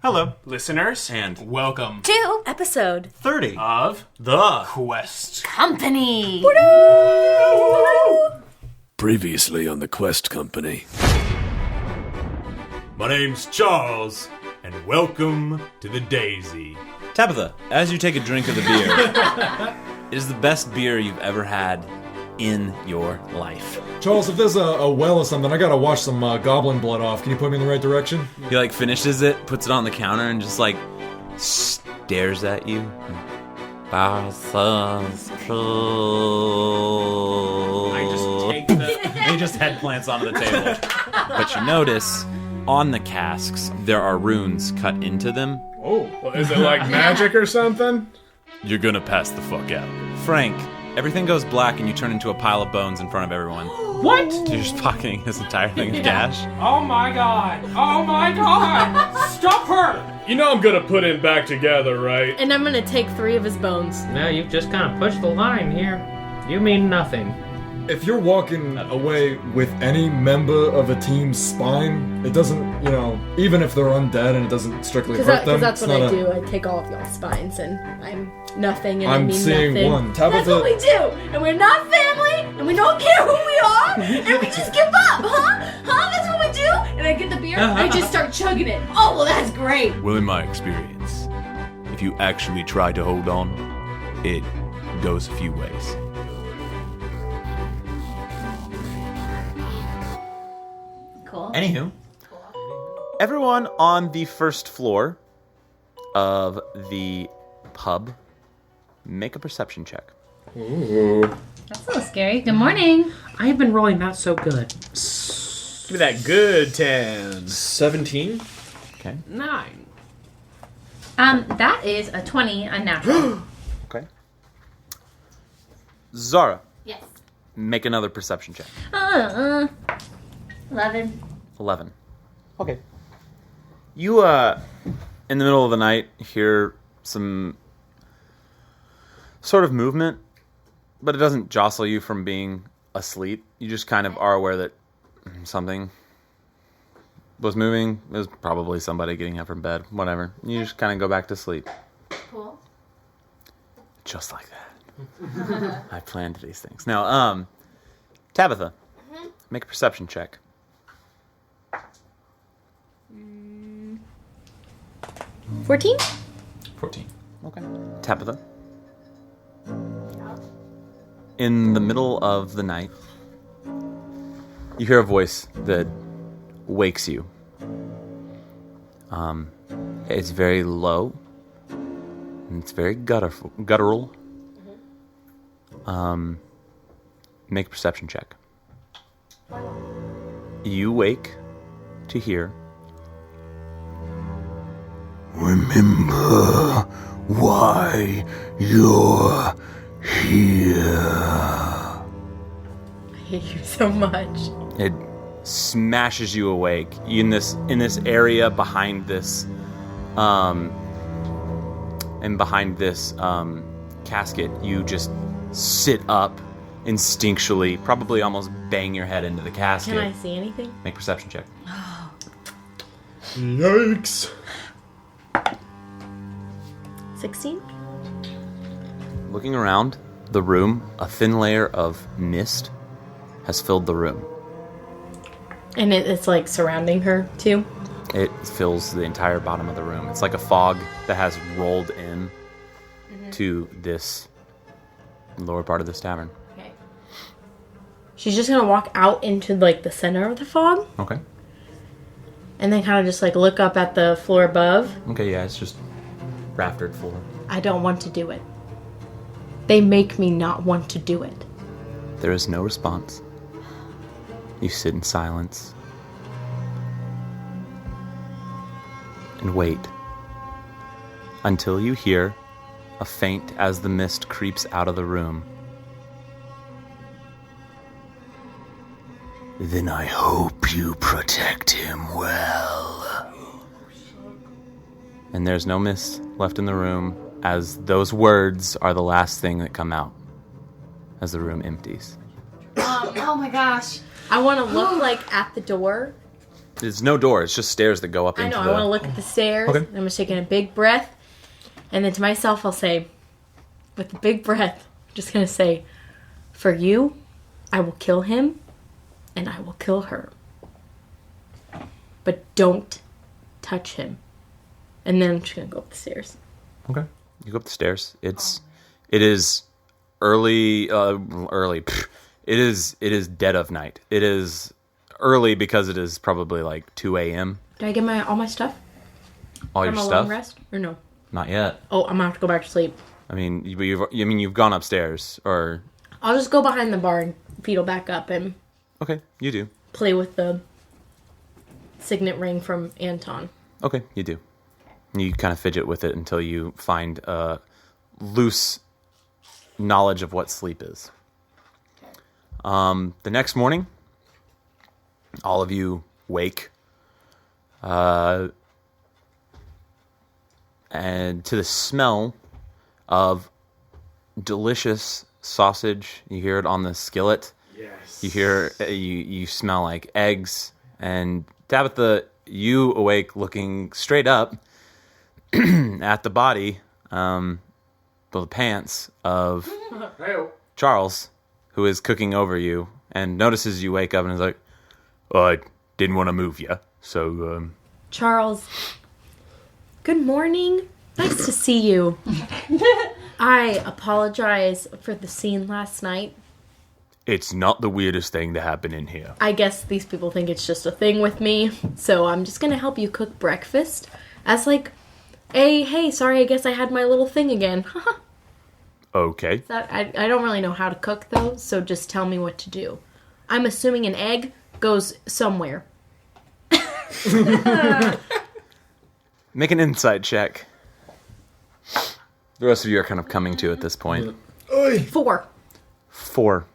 Hello, listeners, and welcome to episode 30 of The Quest Company. Previously on the Quest Company. My name's Charles, and welcome to the Daisy. Tabitha, as you take a drink of the beer, it is the best beer you've ever had in your life. Charles, if there's a well or something, I gotta wash some goblin blood off. Can you point me in the right direction? He finishes it, puts it on the counter, and just stares at you. I just take the... He just head plants onto the table. But you notice, on the casks, there are runes cut into them. Oh, well, is it like magic or something? You're gonna pass the fuck out. Frank, everything goes black and you turn into a pile of bones in front of everyone. What? You're just pocketing this entire thing of cash. Oh my god! Oh my god! Stop her! You know I'm gonna put it back together, right? And I'm gonna take 3 of his bones. No, you've just kind of pushed the line here. You mean nothing. If you're walking away with any member of a team's spine, it doesn't, even if they're undead and it doesn't strictly hurt them. Because that's what I do. I take all of y'all's spines and I'm nothing and I I'm mean seeing nothing. one. Tabitha... That's what we do! And we're not family, and we don't care who we are, and we just give up, huh? Huh? That's what we do? And I get the beer, and I just start chugging it. Oh, well, that's great. Well, in my experience, if you actually try to hold on, it goes a few ways. Cool. Anywho, everyone on the first floor of the pub, make a perception check. Ooh. That's a little scary. Good morning. I've been rolling not so good. Give me that good 10. 17? Okay. 9. That is a 20 unnatural. Okay. Zara, Yes. make another perception check. 11. 11. Okay. You, in the middle of the night, hear some sort of movement, but it doesn't jostle you from being asleep. You just kind of are aware that something was moving. It was probably somebody getting up from bed, whatever. You just kind of go back to sleep. Cool. Just like that. I planned these things. Now, Tabitha, make a perception check. 14? 14. Okay. Tabitha. In the middle of the night, you hear a voice that wakes you. It's very low, and it's very guttural. Make a perception check. You wake to hear, Remember why you're here. I hate you so much. it smashes you awake in this area behind this casket. You just sit up instinctually, probably almost bang your head into the casket. Can I see anything? Make a perception check. Yikes. 16? Looking around the room, a thin layer of mist has filled the room. And it's surrounding her too? It fills the entire bottom of the room. It's like a fog that has rolled in to this lower part of this tavern. Okay. She's just gonna walk out into the center of the fog Okay. and then kind of just look up at the floor above. Okay, yeah, it's just raftered floor. I don't want to do it. They make me not want to do it. There is no response. You sit in silence and wait until you hear a faint as the mist creeps out of the room. Then I hope you protect him well. And there's no mist left in the room as those words are the last thing that come out as the room empties. Oh my gosh. I want to look at the door There's no door. It's just stairs that go up I into know. the... I want to look at the stairs. Okay. I'm just taking a big breath. And then to myself, I'll say, with a big breath, I'm just going to say, for you, I will kill him and I will kill her. But don't touch him. And then I'm just going to go up the stairs. Okay. You go up the stairs. It is early. It is dead of night. It is early because it is probably like 2 a.m. Did I get all my stuff? All From your a stuff? long rest? Or no? Not yet. Oh, I'm going to have to go back to sleep. I mean, you've gone upstairs, or... I'll just go behind the bar and fetal back up and Okay, you do. play with the signet ring from Anton. Okay, you do. You kind of fidget with it until you find loose knowledge of what sleep is. The next morning, all of you wake, and to the smell of delicious sausage. You hear it on the skillet. Yes. You hear, you smell like eggs. And Tabitha, you awake looking straight up at the body, the pants of Charles, who is cooking over you, and notices you wake up and is like, "Oh, I didn't want to move you, so Charles, good morning. Nice to see you. I apologize for the scene last night. it's not the weirdest thing to happen in here." I guess these people think it's just a thing with me, so I'm just gonna help you cook breakfast as like, hey, sorry, I guess I had my little thing again. Okay. I don't really know how to cook though, so just tell me what to do. I'm assuming an egg goes somewhere. Make an insight check. The rest of you are kind of coming to at this point. 4. 4.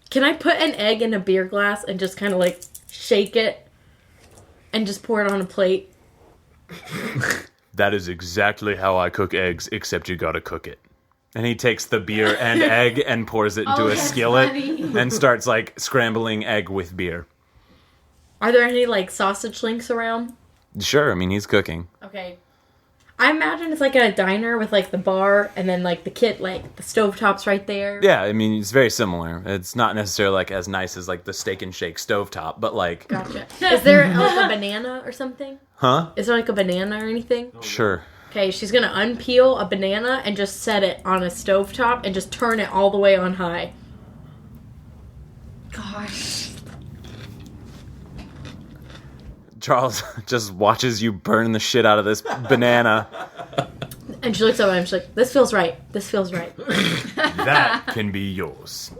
Can I put an egg in a beer glass and just kind of like shake it and just pour it on a plate? That is exactly how I cook eggs, except you gotta cook it. And he takes the beer and egg and pours it into a skillet and starts like scrambling egg with beer. Are there any like sausage links around? Sure, I mean, he's cooking. Okay. I imagine it's like a diner with like the bar and then like the kit, like the stovetop's right there. Yeah, I mean, it's very similar. It's not necessarily like as nice as like the Steak and Shake stovetop, but like... Gotcha. Is there like a banana or something? Huh? Is there like a banana or anything? Sure. Okay, she's gonna unpeel a banana and just set it on a stovetop and just turn it all the way on high. Gosh. Charles just watches you burn the shit out of this banana. And she looks up at him, she's like, this feels right. This feels right. That can be yours.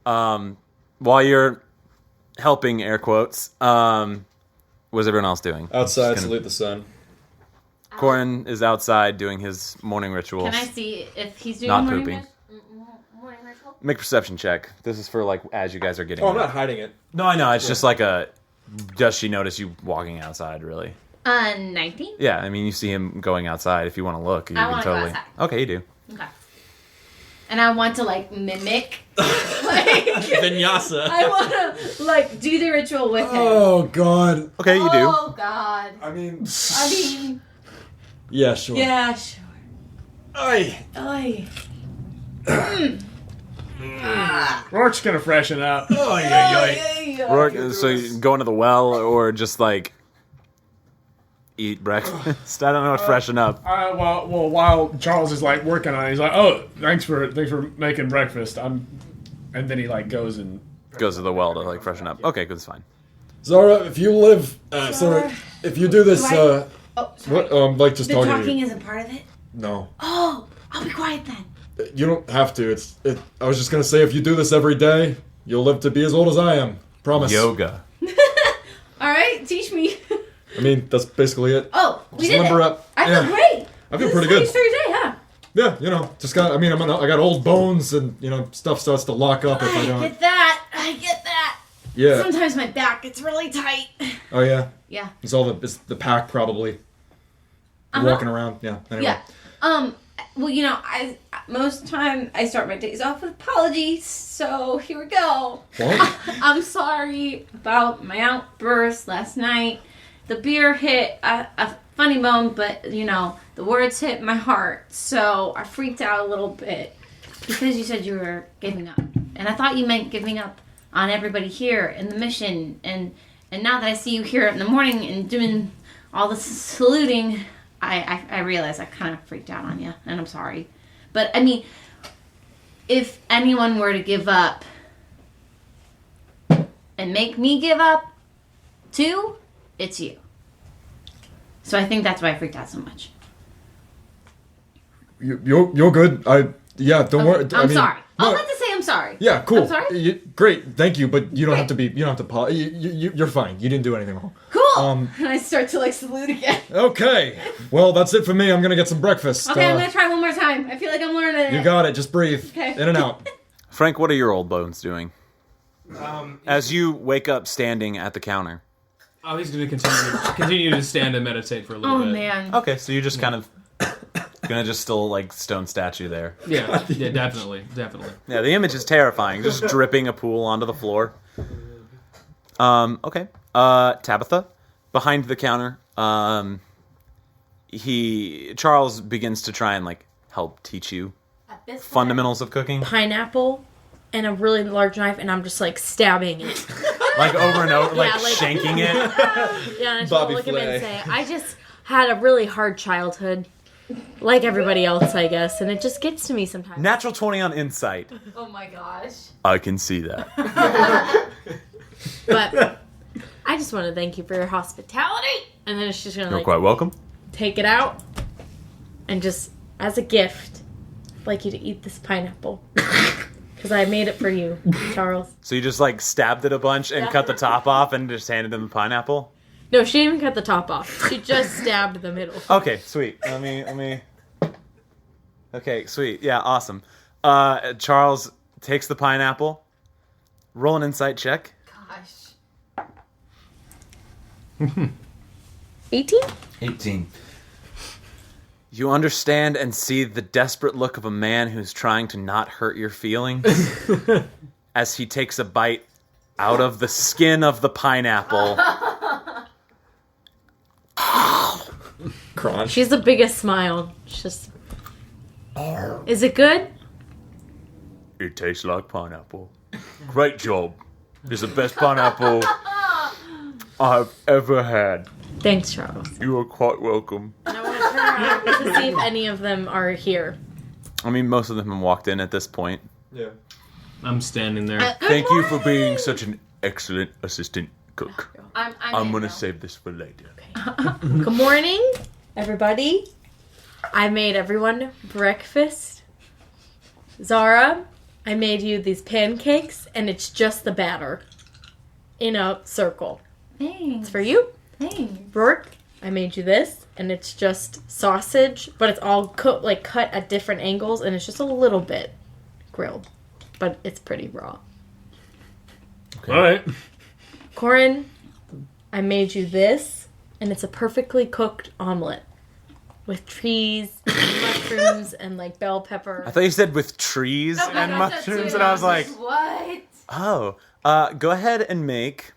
While you're helping, air quotes, what's everyone else doing? Outside, Just salute the sun. Corin is outside doing his morning rituals. Can I see if he's doing Not morning pooping. morning ritual? Make a perception check. This is for like as you guys are getting. Oh, I'm up. not hiding it. No, I know. It's just like a. Does she notice you walking outside? Really? 19? Yeah, I mean, you see him going outside. If you want to look, you I can wanna go totally. outside. Okay, you do. Okay. And I want to like mimic. Vinyasa. I want to like do the ritual with him. Oh, God. Okay, you do. Oh God. I mean... Yeah, sure. Yeah, sure. Aye. Oy. Rourke's gonna freshen up. Roarke, so you go into the well or just like eat breakfast? I don't know what freshen up. Well, while Charles is like working on it, he's like, "Oh, thanks for making breakfast." And then he like goes and Goes to the well to like freshen up. Okay, good, it's fine. Zara, if you live... sorry. If you do this... Oh, sorry. what? Like just The talking to talking you. isn't part of it? No. Oh, I'll be quiet then. You don't have to. I was just gonna say, if you do this every day, you'll live to be as old as I am. Promise. Yoga. Alright, teach me. I mean, that's basically it. Oh, we Just did limber it. up. I feel Yeah. great. I feel This pretty is how you good. start your day, huh? Yeah, you know, just got. I mean, I got old bones, and you know, stuff starts to lock up if I I don't. get that. I get that. Yeah. Sometimes my back gets really tight. Oh yeah. Yeah. It's the pack probably. Uh-huh. Walking around. Yeah. Anyway. Yeah. Well, most time I start my days off with apologies, so here we go. What? I'm sorry about my outburst last night. The beer hit a funny bone, but, the words hit my heart, so I freaked out a little bit because you said you were giving up. And I thought you meant giving up on everybody here in the mission, and now that I see you here in the morning and doing all this saluting, I realize I kind of freaked out on you, and I'm sorry. But, if anyone were to give up and make me give up, too, it's you. So I think that's why I freaked out so much. You're good. Don't worry. I'm sorry. No, I'll have to say I'm sorry. Yeah, cool. I'm sorry? Great, thank you, but you don't have to apologize. You're fine. You didn't do anything wrong. Cool! And I start to, salute again. Okay. Well, that's it for me. I'm gonna get some breakfast. Okay, I'm gonna try one more time. I feel like I'm learning it. You got it. Just breathe. Okay. In and out. Frank, what are your old bones doing? As you wake up standing at the counter. Oh, he's going to continue to stand and meditate for a little bit. Oh, man. Okay, so you just kind of gonna just still stone statue there. Yeah, definitely. Yeah, the image is terrifying. Just dripping a pool onto the floor. Okay. Tabitha, behind the counter. Charles begins to try and help teach you fundamentals of cooking. Pineapple and a really large knife, and I'm just stabbing it. Over and over, shanking it. Yeah, and I just look at him and say, I just had a really hard childhood, like everybody else, I guess, and it just gets to me sometimes. Natural 20 on insight. Oh my gosh. I can see that. But I just want to thank you for your hospitality, and then it's just gonna You're quite welcome. take it out, and just as a gift, I'd like you to eat this pineapple. Because I made it for you, Charles. So you just stabbed it a bunch and cut the top off and just handed him the pineapple? No, she didn't even cut the top off. She just stabbed the middle. Okay, sweet. Let me. Okay, sweet. Yeah, awesome. Charles takes the pineapple. Roll an insight check. Gosh. 18? 18. You understand and see the desperate look of a man who's trying to not hurt your feelings as he takes a bite out of the skin of the pineapple. Crunch. She's the biggest smile. It's just... Is it good? It tastes like pineapple. Great job. It's the best pineapple I've ever had. Thanks, Charles. You are quite welcome. And I want to turn around to see if any of them are here. Most of them have walked in at this point. Yeah. I'm standing there. Thank you for being such an excellent assistant cook. I'm going to now. save this for later. Good morning, everybody. I made everyone breakfast. Zara, I made you these pancakes, and it's just the batter in a circle. Thanks. It's for you. Thanks. Roarke, I made you this, and it's just sausage, but it's all cut at different angles, and it's just a little bit grilled, but it's pretty raw. Okay. All right. Corin, I made you this, and it's a perfectly cooked omelet with cheese, and mushrooms, and bell pepper. I thought you said with trees and mushrooms, and I was like, what? oh. Go ahead and make...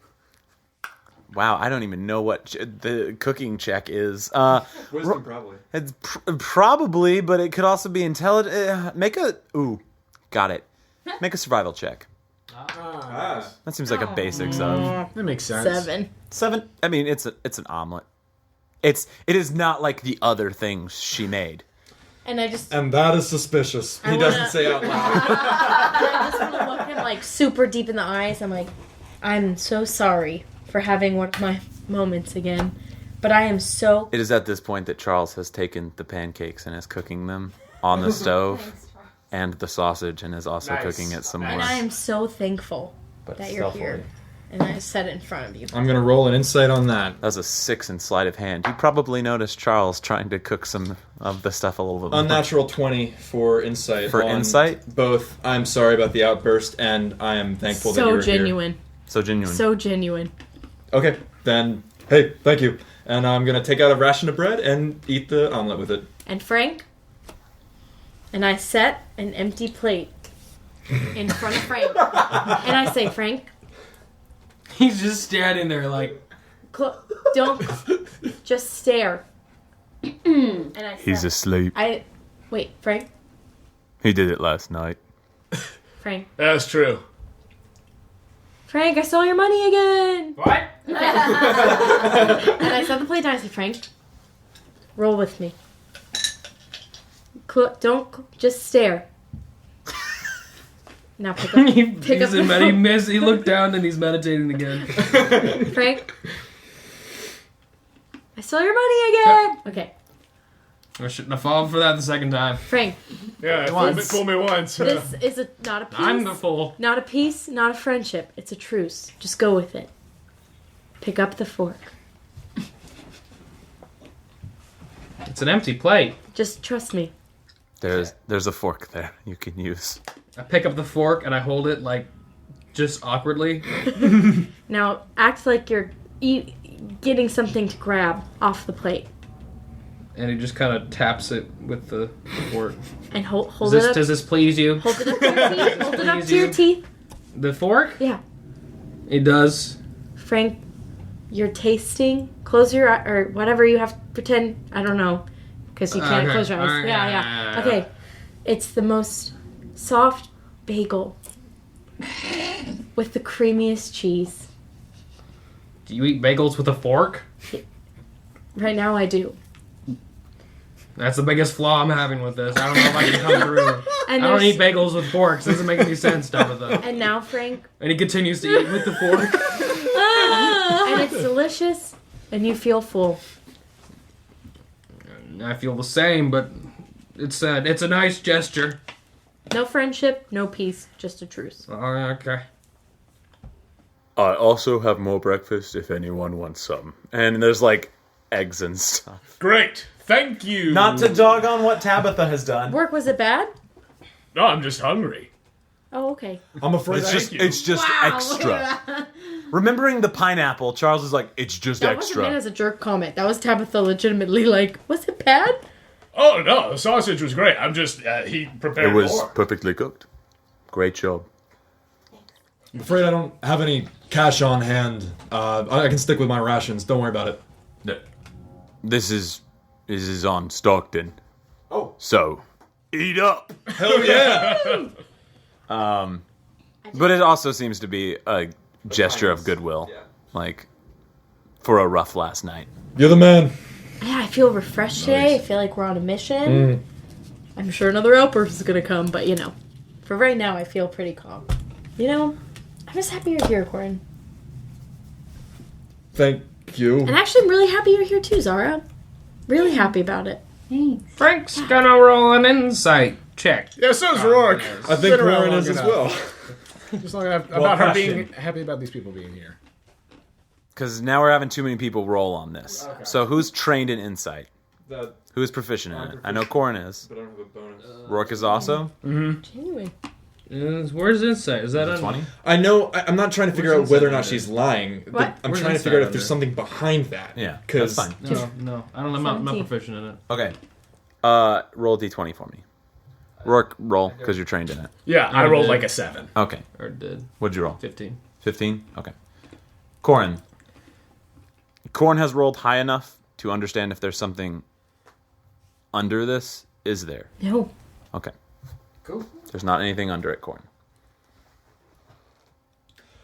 Wow, I don't even know what the cooking check is. Wisdom, probably. It's probably, but it could also be intelligent. Got it. Make a survival check. That seems like a basics of. That makes sense. 7. I mean, it's an omelet. It is not like the other things she made. And that is suspicious. He doesn't say out loud. I just want to look him super deep in the eyes. I'm like, I'm so sorry for having one of my moments again, but I am so... It is at this point that Charles has taken the pancakes and is cooking them on the stove. Thanks, Charles. And the sausage, and is also cooking it some more. And I am so thankful that you're here. And I set it in front of you. I'm going to roll an insight on that. That was a 6 in sleight of hand. You probably noticed Charles trying to cook some of the stuff a little bit more. Unnatural 20 for insight. For insight? Both, I'm sorry about the outburst, and I am thankful that you were genuine. So genuine. So genuine. Okay, then, hey, thank you. And I'm going to take out a ration of bread and eat the omelet with it. And Frank, and I set an empty plate in front of Frank. And I say, Frank, He's just standing there like. don't just stare. And I He's said, asleep. Wait, Frank? He did it last night. Frank. That's true. Frank, I stole your money again. What? And I set the plate down. I said, Frank, roll with me. Don't just stare. Now pick up the phone. He looked down and he's meditating again. Frank, I stole your money again. Okay, I shouldn't have fallen for that the second time. Frank, Yeah, fool me once. this is not a piece. I'm the fool. Not a peace, not a friendship. It's a truce. Just go with it. Pick up the fork. It's an empty plate. Just trust me. There's a fork there you can use. I pick up the fork and I hold it like just awkwardly. Now act like you're getting something to grab off the plate. And he just kind of taps it with the fork. And hold Does it up. this please you? Hold it up to your teeth. Hold it up Please to your you? teeth. The fork? Yeah. It does. Frank, you're tasting. Close your eye, or whatever you have to pretend. I don't know. Because you can't Okay. close your eyes. Alright, Yeah. Okay. It's the most soft bagel with the creamiest cheese. Do you eat bagels with a fork? Right now I do. That's the biggest flaw I'm having with this. I don't know if I can come through. And I don't there's- eat bagels with forks. Doesn't make any sense, Tabitha. And now, Frank, And he continues to eat with the fork. and it's delicious, and you feel full. I feel the same, but it's a nice gesture. No friendship, no peace, just a truce. Oh, okay. I also have more breakfast if anyone wants some. And there's like eggs and stuff. Great. Thank you. Not to dog on what Tabitha has done. Work, was it bad? No, I'm just hungry. Oh, okay. I'm afraid It's just extra. Remembering the pineapple, Charles is like, it's just That wasn't meant extra. as a jerk comment. That was Tabitha legitimately like, was it bad? Oh no, the sausage was great. I'm just he prepared It was more. perfectly cooked. Great job. I'm afraid I don't have any cash on hand. I can stick with my rations. Don't worry about it. This is on Stockton. Oh. So, eat up. Hell yeah! But it also seems to be a gesture of goodwill. Yeah. Like, for a rough last night. You're the man. Yeah, I feel refreshed today. I feel like we're on a mission. I'm sure another outburst is going to come, but for right now, I feel pretty calm. I'm just happy you're here, Corin. Thank you. And actually, I'm really happy you're here too, Zara. Really happy about it. Thanks. Frank's gonna roll an insight check. Yeah, so's Roarke. I think Been around Corin long is as enough. well. Just long enough Well about her questioned. being happy about these people being here. Because now we're having too many people roll on this. Okay. So who's trained in insight? That, Who's proficient in it? I know Corin is. but I don't have a bonus. Rourke is also. Genuine. Where's insight? Is that on 20? I know. I'm not trying to figure Where's out whether or inside not under? she's lying. What? But I'm Where's trying to inside figure out if under? there's something behind that. Yeah, that's Because fine. No. I'm not 17. proficient in it. Okay. Roll a d20 for me. Rourke, roll, because you're trained in it. Yeah, I I rolled did. like a 7. Okay. Or did. What'd you roll? 15. 15? Okay. Corin. Corin has rolled high enough to understand if there's something under this. Is there? No. Okay. Cool. There's not anything under it, Corin.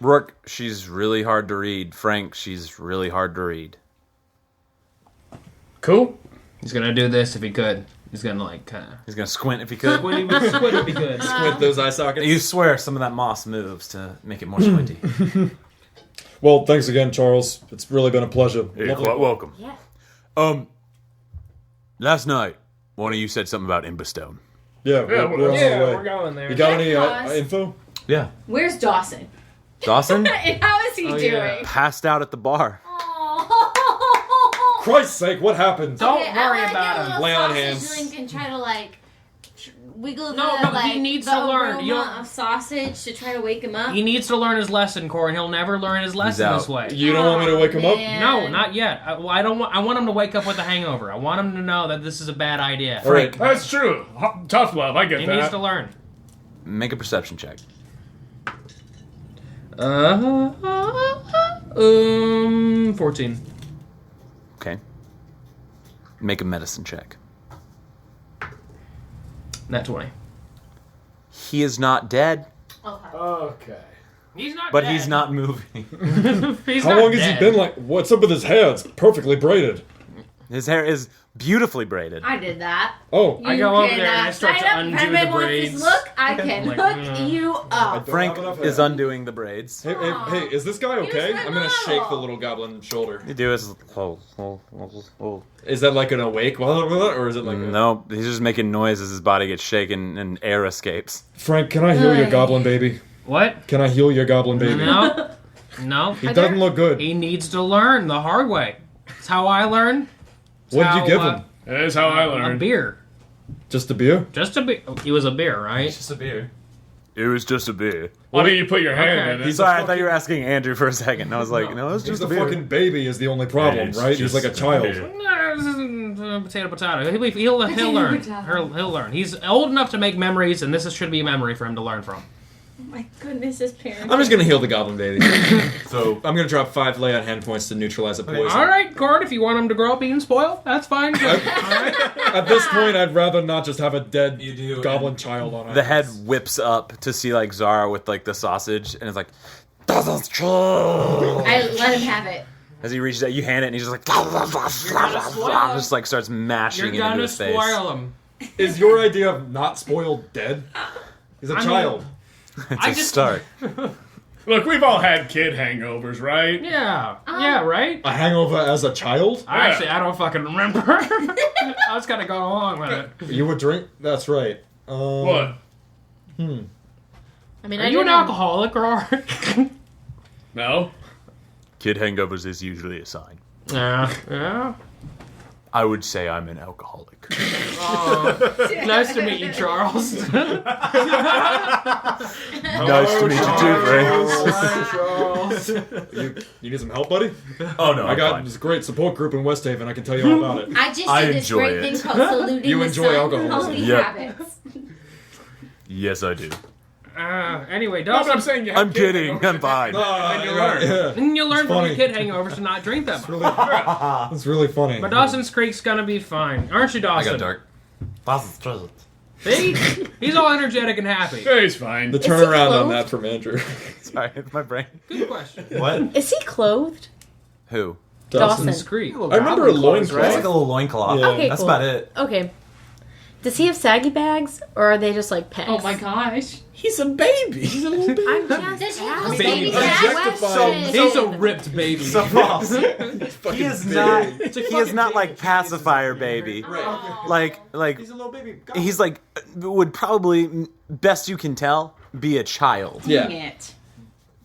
Rourke, she's really hard to read. Frank, she's really hard to read. Cool. He's gonna do this if he could. He's gonna kind of. He's gonna squint if he could. When he would squint if he could. with those eye sockets. You swear some of that moss moves to make it more squinty. Well, thanks again, Charles. It's really been a pleasure. You're Lovely. quite welcome. Yeah. Last night, one of you said something about Emberstone. Yeah, we're on our way. we're going there. You got any Pause. info? Yeah. Where's Dawson? Dawson And how is he doing? yeah. passed out at the bar. Christ's sake, what happened? Don't Okay, I worry wanna about get a him. little Lay on sausage hands. link and try to wiggle No, he needs the to learn. You aroma don't- of sausage to try to wake him up? He needs to learn his lesson, Corin. He'll never learn his lesson out. this way. You don't want me to wake him up? Man. No, not yet. I don't want. I want him to wake up with a hangover. I want him to know that this is a bad idea. All right. That's true. Tough love. I get He that. needs to learn. Make a perception check. 14. Okay. Make a medicine check. Not 20. He is not dead, Okay. He's not. but dead. he's not moving. He's How not long has dead. he been like? What's up with his hair? It's perfectly braided. His hair is beautifully braided. I did that. Oh, I go over there and I start to sign up. undo If anybody the wants braids. this look, I can Like, hook you up. Frank is undoing the braids. hey, is this guy okay? my I'm gonna model. shake the little goblin shoulder. You do is Is that like an awake, or is it like? no. He's just making noise as his body gets shaken and air escapes. Frank, can I heal your goblin baby? What? Can I heal your goblin baby? No. No. He doesn't look good. He needs to learn the hard way. It's how I learned. It's What'd you how, give him? That is how I A learned. beer. Just a beer? Just a beer. He was a beer, right? Just a beer. It was just a beer. I mean, you put your hand Okay. in it. He's Sorry, a I thought you were asking Andrew for a second. And I was like, no, it's He's just a a beer. fucking baby is the only problem, It's right? He's like a just a child. beer. No, this isn't potato. He'll learn. He'll learn. He's old enough to make memories, and this should be a memory for him to learn from. Oh my goodness, his parents. I'm just gonna heal the goblin baby. So I'm gonna drop 5 lay on hand points to neutralize the poison. All right, Corin, if you want him to grow up being spoiled, that's fine. At this point, I'd rather not just have a dead do, goblin child on The it. head whips up to see like Zara with like the sausage, and it's like, "This is true." I let him have it. As he reaches out, you hand it, and he's just like, spoil him. just like starts mashing You're it into gonna his face. spoil him. Is your idea of not spoiled dead? He's a I mean- child. It's I a just- start. Look, we've all had kid hangovers, right? Yeah. Yeah, right? A hangover as a child? I don't fucking remember. I was gonna go along with it. You would drink? That's right. What? I mean, Are I you an didn't- alcoholic, Roarke? No? Kid hangovers is usually a sign. Yeah. I would say I'm an alcoholic. Nice to meet you, Charles. Nice to meet you too, Frank. Charles. You need some help, buddy? oh no, I I'm got fine. this great support group in West Haven. I can tell you all about it. I just I did this enjoy great it. thing called saluting You the enjoy sun. alcoholism. Healthy Yep. habits. Yes, I do. Anyway, No, but I'm Dawson, saying you have I'm kid kidding. hangovers. I'm fine. And you learn. Yeah, you learn from your funny. kid hangovers to not drink that much. it's really funny. But Dawson's Creek's gonna be fine. Aren't you, I Dawson? got dark. See? He's all energetic and happy. Yeah, he's fine. The turnaround on clothed? that from Andrew. Sorry, it's my brain. Good question. What? Is he clothed? Who? Dawson. Dawson's Creek. I remember a loincloth. It's like a little loincloth. Yeah. Okay, That's cool. about it. Okay. Does he have saggy bags, or are they just like pecs? Oh my gosh. He's a baby. He's a little baby. I'm Does just he have asking. Baby objectified. He's a ripped baby. He is not. He is not like pacifier baby. Like He's a little baby. he's like would probably best you can tell be a child. Dang Yeah. it.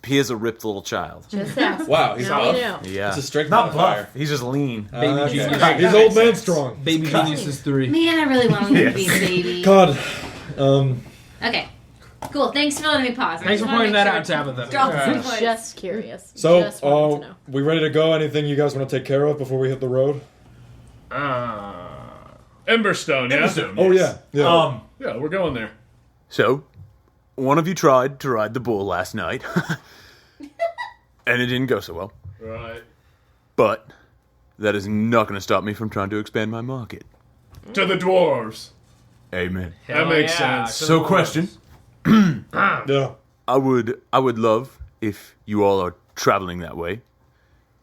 He is a ripped little child. Just asking. Wow, he's Now you buff. know. Yeah. It's a strength Not modifier. He's just lean. Okay. genius. He's old man strong. Baby Genius is 3. Man, I really want him to be a baby. God. Okay. Cool. Thanks for letting me pause. I Thanks just for wanna pointing make that sure out, Tabitha. Dawson was- Just curious. So, Just wanted to know. we ready to go? Anything you guys want to take care of before we hit the road? Emberstone, yeah? Emberstone, Oh, yes. yeah. Yeah, we're going there. So, one of you tried to ride the bull last night, and it didn't go so well. Right. But that is not going to stop me from trying to expand my market. To the dwarves. Amen. That makes sense. So, question. Yeah. I would love if you all are traveling that way.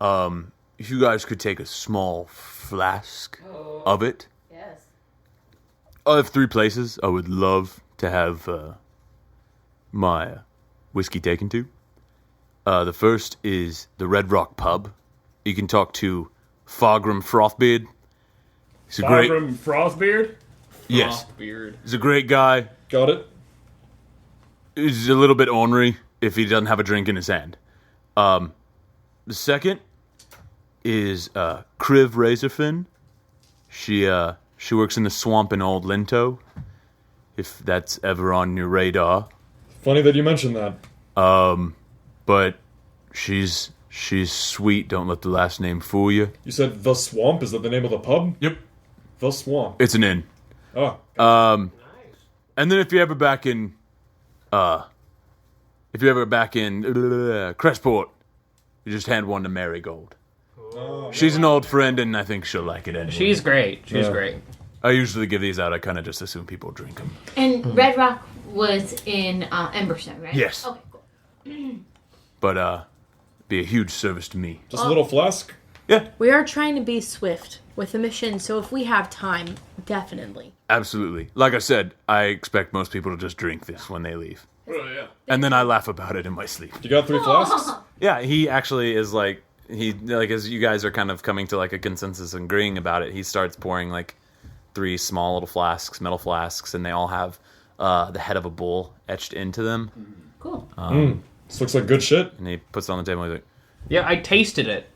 If you guys could take a small flask of it. Yes. I have 3 places I would love to have my whiskey taken to. The first is the Red Rock Pub. You can talk to Fargrim Frothbeard. He's a great, From Frostbeard? yes, Beard. he's a great guy. Got it? He's a little bit ornery if he doesn't have a drink in his hand. The second is Kriv Razorfin. She works in the swamp in Old Linto. if that's ever on your radar. Funny that you mentioned that. But she's sweet. Don't let the last name fool you. You said The Swamp? Is that the name of the pub? Yep. The Swamp. It's an inn. Oh. And then if you're ever back in Crestport, you just hand one to Marigold. She's an old friend, and I think she'll like it anyway. She's great. She's great. I usually give these out. I kind of just assume people drink them. And Red Rock was in Emberstone, right? Yes. Okay, cool. But be a huge service to me. Just a little flask? Yeah. We are trying to be swift with the mission, so if we have time, definitely. Absolutely. Like I said, I expect most people to just drink this when they leave. Oh, yeah. And then I laugh about it in my sleep. You got 3 flasks? Yeah, he actually is like as you guys are kind of coming to like a consensus and agreeing about it, he starts pouring like 3 small little flasks, metal flasks, and they all have the head of a bull etched into them. Cool. This looks like good shit. And he puts it on the table and he's like, Yeah, I tasted it.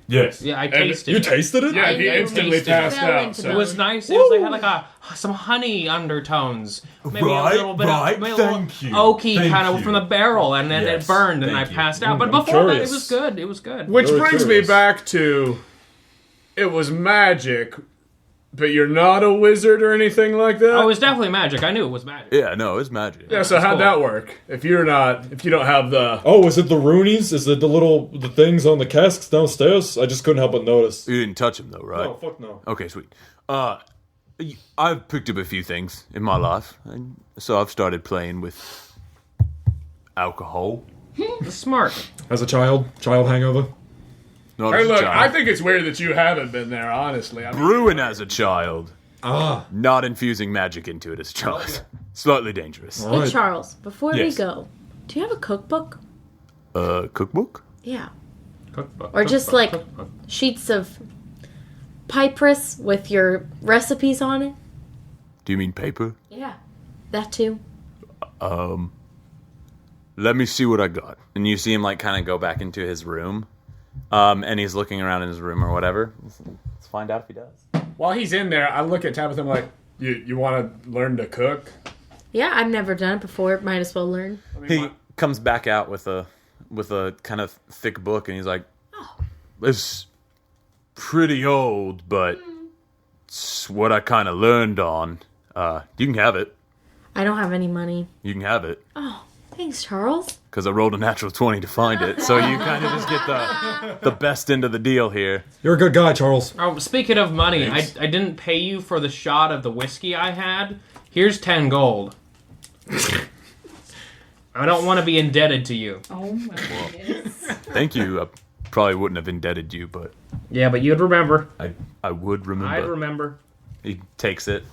Yes. Yeah, I And tasted You it. tasted it? Yeah, he I instantly tasted it. passed Fell out. into So. It was nice. It was like, had like some honey undertones. Maybe Right, a little bit right, of maybe a little thank you. oaky Thank kind of you. from the barrel, and then Yes, it burned, and I thank you. passed out. But I'm before that, it curious. was good. It was good. Which Very brings curious. me back to, it was magic, but you're not a wizard or anything like that? Oh, it was definitely magic. I knew it was magic. Yeah, no, it's magic. yeah, so how'd cool. that work? If you don't have the... Oh, is it the Roonies? Is it the things on the casks downstairs? I just couldn't help but notice. You didn't touch him though, right? Oh, fuck no. Okay, sweet. I've picked up a few things in my life, and so I've started playing with alcohol. Smart. As a child hangover. Not Hey, as a look, child. I think it's weird that you haven't been there, honestly. I mean, Brewing as a child, Ah, not infusing magic into it as a child. Slightly dangerous. all Hey, right. Charles, before we Yes. go, do you have a cookbook? Cookbook? Yeah. Cookbook, Or just cookbook, like cookbook. sheets of papyrus with your recipes on it? Do you mean paper? Yeah. That too. Let me see what I got. and you see him like kind of go back into his room, and he's looking around in his room or whatever. Let's find out if he does. while he's in there, I look at Tabitha and I'm like, you want to learn to cook? Yeah, I've never done it before. Might as well learn. He comes back out with a kind of thick book, and he's like, It's pretty old, but it's what I kind of learned on. You can have it. I don't have any money. You can have it. Oh, thanks, Charles. Because I rolled a natural 20 to find it. So you kind of just get the best end of the deal here. You're a good guy, Charles. Oh, speaking of money, Thanks. I didn't pay you for the shot of the whiskey I had. Here's 10 gold. I don't want to be indebted to you. Oh my goodness. Thank you. I probably wouldn't have indebted you, but Yeah, but you'd remember. I would remember. I'd remember. he takes it.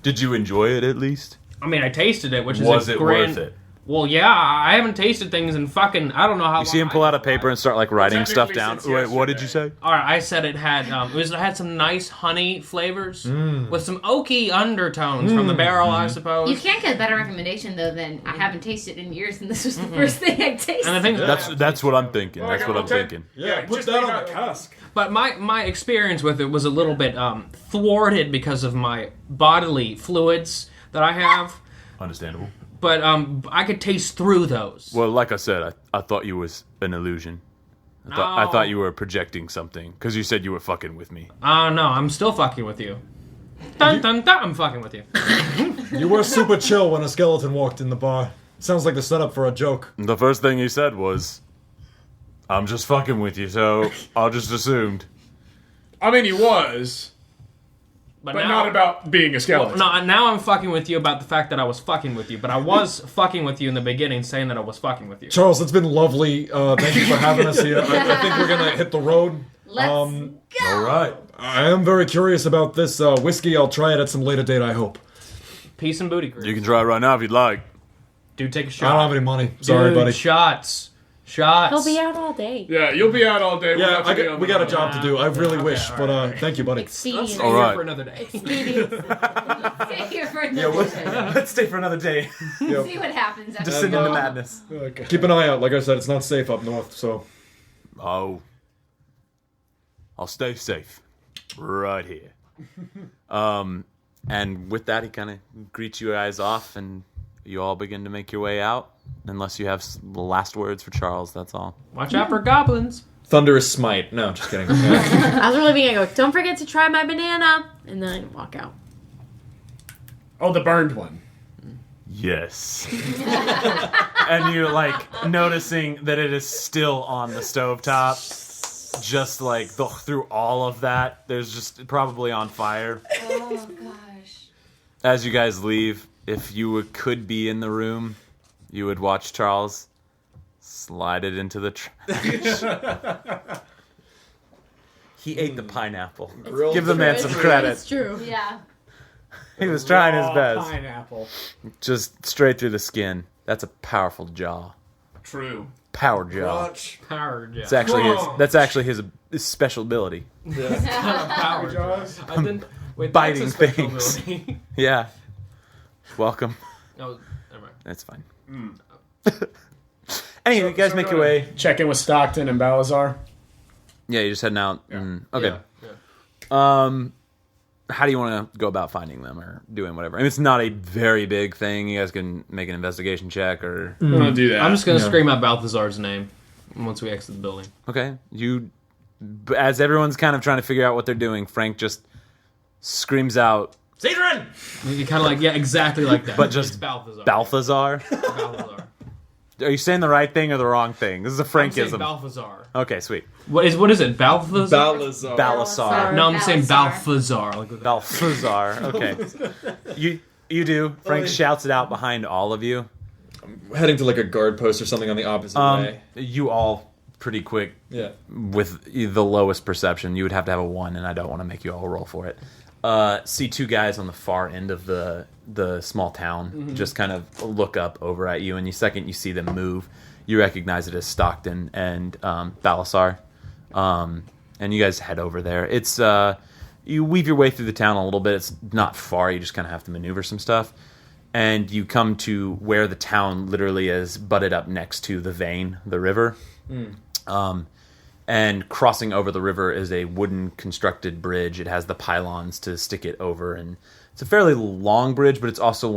Did you enjoy it at least? I mean, I tasted it, which Was is a it grand... worth it? Well, yeah, I haven't tasted things in fucking... I don't know how You see him pull out a paper and start like writing stuff Technically down. since Wait, what did you say? All right, I said it had it had some nice honey flavors with some oaky undertones from the barrel, I suppose. You can't get a better recommendation though than I haven't tasted in years, and this was the first thing I tasted. And the thing That's what I'm thinking. That's what I'm thinking. Yeah, Put just that leave on out- the cask. But my experience with it was a little bit thwarted because of my bodily fluids that I have. Understandable. But I could taste through those. Well, like I said, I thought you was an illusion. I No. thought you were projecting something because you said you were fucking with me. No, I'm still fucking with you. Dun dun dun! I'm fucking with you. You were super chill when a skeleton walked in the bar. Sounds like the setup for a joke. The first thing you said was, "I'm just fucking with you," so I just assumed. I mean, he was, but now, not about being a skeleton. No, now I'm fucking with you about the fact that I was fucking with you. But I was fucking with you in the beginning, saying that I was fucking with you. Charles, it's been lovely. Thank you for having us here. I think we're gonna hit the road. Let's Um, go. All right. I am very curious about this whiskey. I'll try it at some later date, I hope. Peace and booty grease. You can try it right now if you'd like. Dude, take a I shot. don't have any money. Sorry, Dude, buddy. Shots. He'll be out all day. Yeah, you'll be out all day. Yeah, we got a job to do. I really wish, all but thank you, buddy. Expedient. All right. For another day. Expedient. Stay here for another day. Let's stay for another day. See what happens. After Descend we into go. madness. Keep an eye out. Like I said, it's not safe up north, so. Oh, I'll stay safe right here. And with that, he kind of greets you guys off, and you all begin to make your way out. Unless you have the last words for Charles, that's all. Watch out for goblins. Thunderous smite. No, just kidding. I was really being like, don't forget to try my banana, and then walk out. Oh, the burned one. Yes. And you're like noticing that it is still on the stovetop. Just like through all of that, there's just probably on fire. Oh, gosh. As you guys leave, if you could be in the room, you would watch Charles slide it into the trash. He ate the pineapple. Give the man some credit. It's true. Yeah. He was trying his Raw best. Pineapple. Just straight through the skin. That's a powerful jaw. True. Power jaw. Power jaw. That's actually his special ability. Power jaws. I didn't. Wait, Biting that's a special things. ability. Yeah. Welcome. No, never mind. That's fine. Anyway, you guys make your way. Check in with Stockton and Balazar. Yeah, you're just heading out. Yeah. Okay. Yeah. How do you want to go about finding them or doing whatever? I mean, it's not a very big thing. You guys can make an investigation check or... I'm gonna do that. I'm just gonna scream out Balthazar's name once we exit the building. Okay. As everyone's kind of trying to figure out what they're doing, Frank just screams out, Cedron! You kind of like, yeah, exactly like that. But just It's Balthazar. Balthazar? Balthazar. Are you saying the right thing or the wrong thing? This is a I'm saying Frankism. Balthazar. Okay, sweet. What is it? Balthazar? Balazar. Balasar. No, I'm saying Balthazar. Balthazar. Like with Balthazar. Okay. You do. Frank shouts it out behind all of you. Heading to like a guard post or something on the opposite way. You all pretty quick Yeah. with the lowest perception. You would have to have a 1, and I don't want to make you all roll for it. See 2 guys on the far end of the small town just kind of look up over at you, and the second you see them move, you recognize it as Stockton and Balasar. And you guys head over there. It's you weave your way through the town a little bit. It's not far. You just kind of have to maneuver some stuff. And you come to where the town literally is butted up next to the vein, the river. And crossing over the river is a wooden constructed bridge. It has the pylons to stick it over, and it's a fairly long bridge, but it's also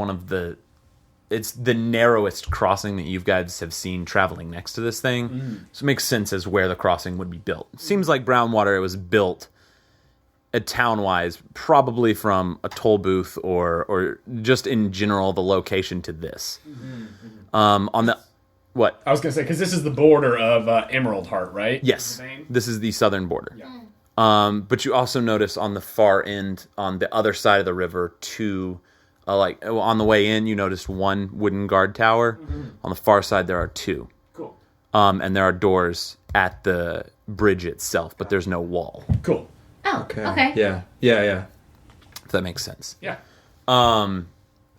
it's the narrowest crossing that you guys have seen traveling next to this thing. So it makes sense as where the crossing would be built. It seems like Brownwater was built town-wise, probably from a toll booth or just in general the location to this. On the what? I was gonna say because this is the border of Emerald Heart, right? Yes, this is the southern border. Yeah. But you also notice on the far end, on the other side of the river, on the way in, you notice 1 wooden guard tower. On the far side, there are 2. Cool. And there are doors at the bridge itself, but there's no wall. Cool. Oh, okay. Yeah. If that makes sense. Yeah.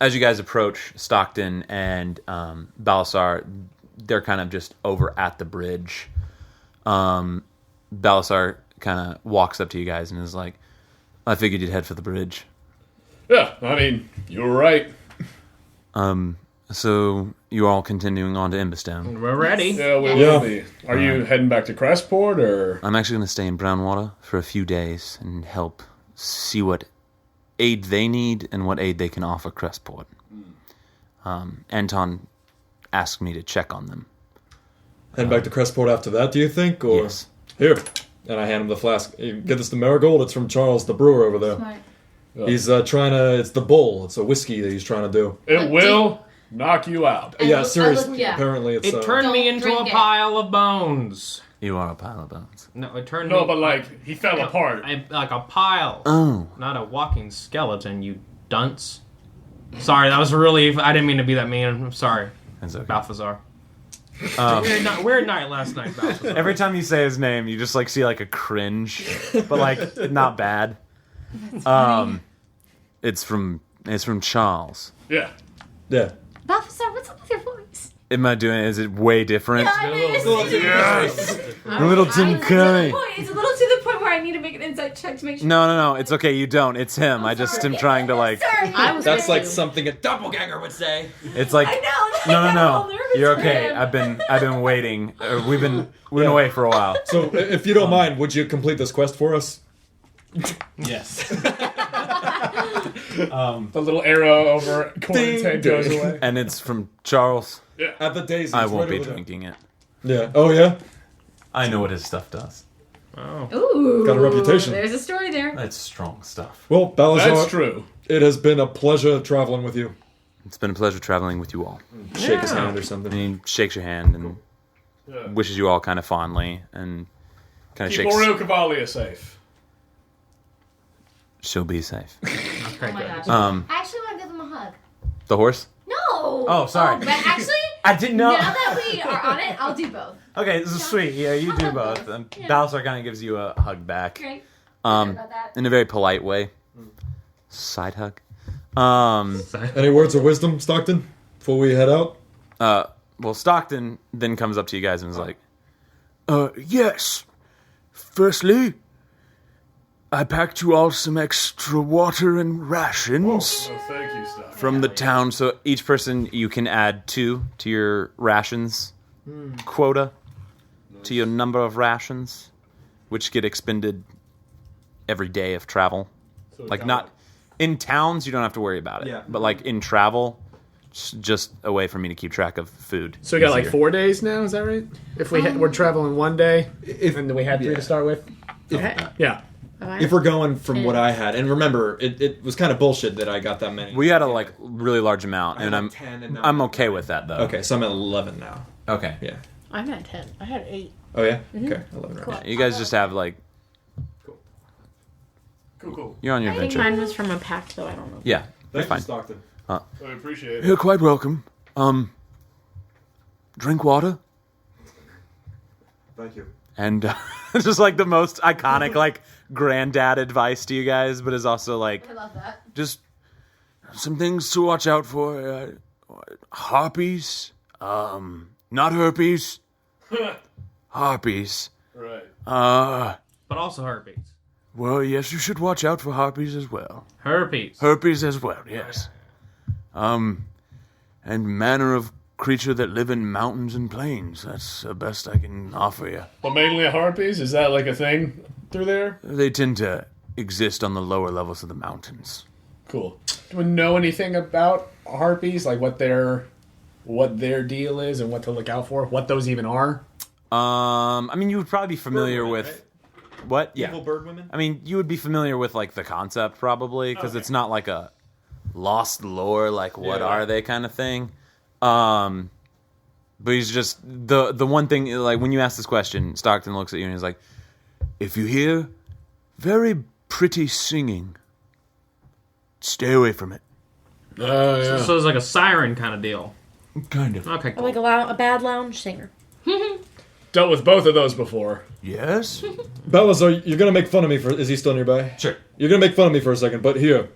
As you guys approach Stockton and Balasar, they're kind of just over at the bridge. Balasar kind of walks up to you guys and is like, I figured you'd head for the bridge. Yeah. I mean, you were right. So you're all continuing on to Emberstone. We're ready. Yeah, we will be. Are you heading back to Crestport or? I'm actually going to stay in Brownwater for a few days and help see what aid they need and what aid they can offer Crestport. Anton asked me to check on them. Head back to Crestport after that, do you think? Or Yes. Here. And I hand him the flask. You get this to Marigold. It's from Charles, the brewer over there. Smart. He's trying to. It's the bull. It's a whiskey that he's trying to do. It will knock you out. Yeah, look- seriously. yeah. Apparently, it's. It turned me Don't into a drink it. pile of bones. You are a pile of bones. No, it turned No, me... but like he fell apart. like a pile. Oh. Not a walking skeleton, you dunce. Sorry, that was really... I didn't mean to be that mean. I'm sorry, That's okay. Balthazar. Weird night last night, Balthazar. Every time you say his name, you just like see like a cringe, but like not bad. It's from Charles. Yeah. Yeah. Balthazar, what's up with your voice? Am I doing? Is it way different? I mean, it's A little Tim Curry. It's a little to the point where I need to make an insight check to make sure. No. It's okay. You don't. It's him. I just am trying to like. Sorry. I was That's like thinking- something a doppelganger would say. It's like. I know. I got No. all nervous You're for okay. him. I've been waiting. We've been away for a while. So, if you don't mind, would you complete this quest for us? Yes. The little arrow over Corin's head goes away. And it's from Charles. At the Daisy. I won't be drinking it. Yeah. Oh, yeah? I know what his stuff does. Oh. Ooh. Got a reputation. There's a story there. It's strong stuff. Well, Balazar, That's true. it has been a pleasure traveling with you. It's been a pleasure traveling with you all. Shake his hand or something. And he shakes your hand and wishes you all kind of fondly and kind of Keep shakes. Muriel Cavalia safe. She'll be safe. Okay, Oh my good. gosh. I actually want to give him a hug. The horse? No. Oh, sorry. But actually, I didn't know. now that we are on it, I'll do both. Okay, this is sweet. Yeah, you do both. Balthazar kind of gives you a hug back. Great. Sorry about that. In a very polite way. Side hug. Any words of wisdom, Stockton, before we head out? Well, Stockton then comes up to you guys and is like, Yes. Firstly, I packed you all some extra water and rations. Oh, thank you, Stock. from the town, so each person you can add 2 to your rations quota, to your number of rations, which get expended every day of travel. So Like, not in towns, you don't have to worry about it. Yeah. But like in travel, it's just a way for me to keep track of food. So we got like easier. 4 days now, is that right? If we're traveling 1 day, and then we had 3 to start with? Yeah. If we're going from what I had, and remember, it was kind of bullshit that I got that many. We had a like really large amount, and had I'm 10 and now I'm okay with that though. Okay, so I'm at 11 now. Okay. Yeah. I'm at 10. I had 8. Oh yeah. Okay, 11 right now. You guys just have like Cool. you're on your I think adventure. mine was from a pack, though. I don't know. Thank Yeah, that's you, fine. Stockton. I appreciate it. You're quite welcome. Drink water. Thank you. And it's just like the most iconic, like granddad advice to you guys, but is also like I love that. just Some things to watch out for. Harpies. Not herpes. Harpies. Right. But also herpes. Well, yes, you should watch out for harpies as well. Herpes. Herpes as well, yes. And manner of creature that live in mountains and plains. That's the best I can offer you. Well, mainly harpies? Is that like a thing through there? They tend to exist on the lower levels of the mountains. Cool. Do we know anything about harpies? Like what their deal is and what to look out for? What those even are? I mean, you would probably be familiar Birdwomen, with right? what? Yeah. Evil bird women. I mean, you would be familiar with like the concept probably because it's not like a lost lore, like what are they kind of thing. But he's just the one thing, like when you ask this question, Stockton looks at you and he's like, If you hear very pretty singing, stay away from it. Yeah. So it's like a siren kind of deal. Kind of. Okay, Or cool. like a bad lounge singer. Dealt with both of those before. Yes? Balazar, you're gonna make fun of me for. Is he still nearby? Sure. You're gonna make fun of me for a second, but here,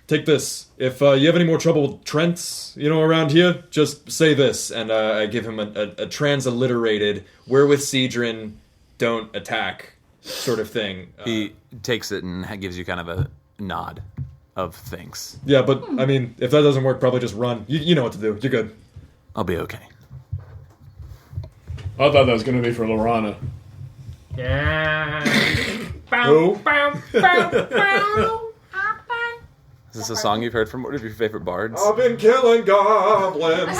take this. If you have any more trouble with Trents, around here, just say this, and I give him a transliterated "wherewith Cedrin don't attack" sort of thing. he takes it and gives you kind of a nod of thanks. Yeah, but I mean, if that doesn't work, probably just run. You know what to do. You're good. I'll be okay. I thought that was going to be for Lorana. Yeah. Who? Is this a song you've heard from one of your favorite bards? I've been killing goblins.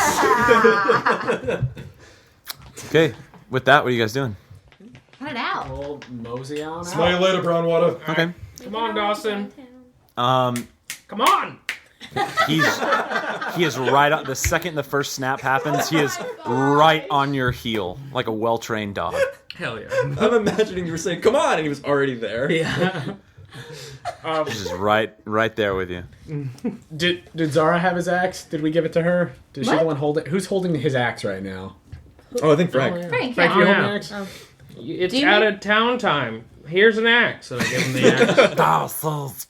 Okay, with that, what are you guys doing? Cut it out. We'll mosey on Smell you later, Brownwater. Okay. Come on, Dawson. Um, Come on. he is right on the second the first snap happens. He is right on your heel, like a well-trained dog. Hell yeah. I'm imagining you were saying, "Come on," and he was already there. Yeah. He's just right there with you. Did Zara have his axe? Did we give it to her? Is she What? the one holding? Who's holding his axe right now? Oh, I think Frank. Oh, yeah. Frank, Frank, yeah. you Oh, holding yeah. the axe? It's Do you out mean- of town time. Here's an axe. And I give him the axe.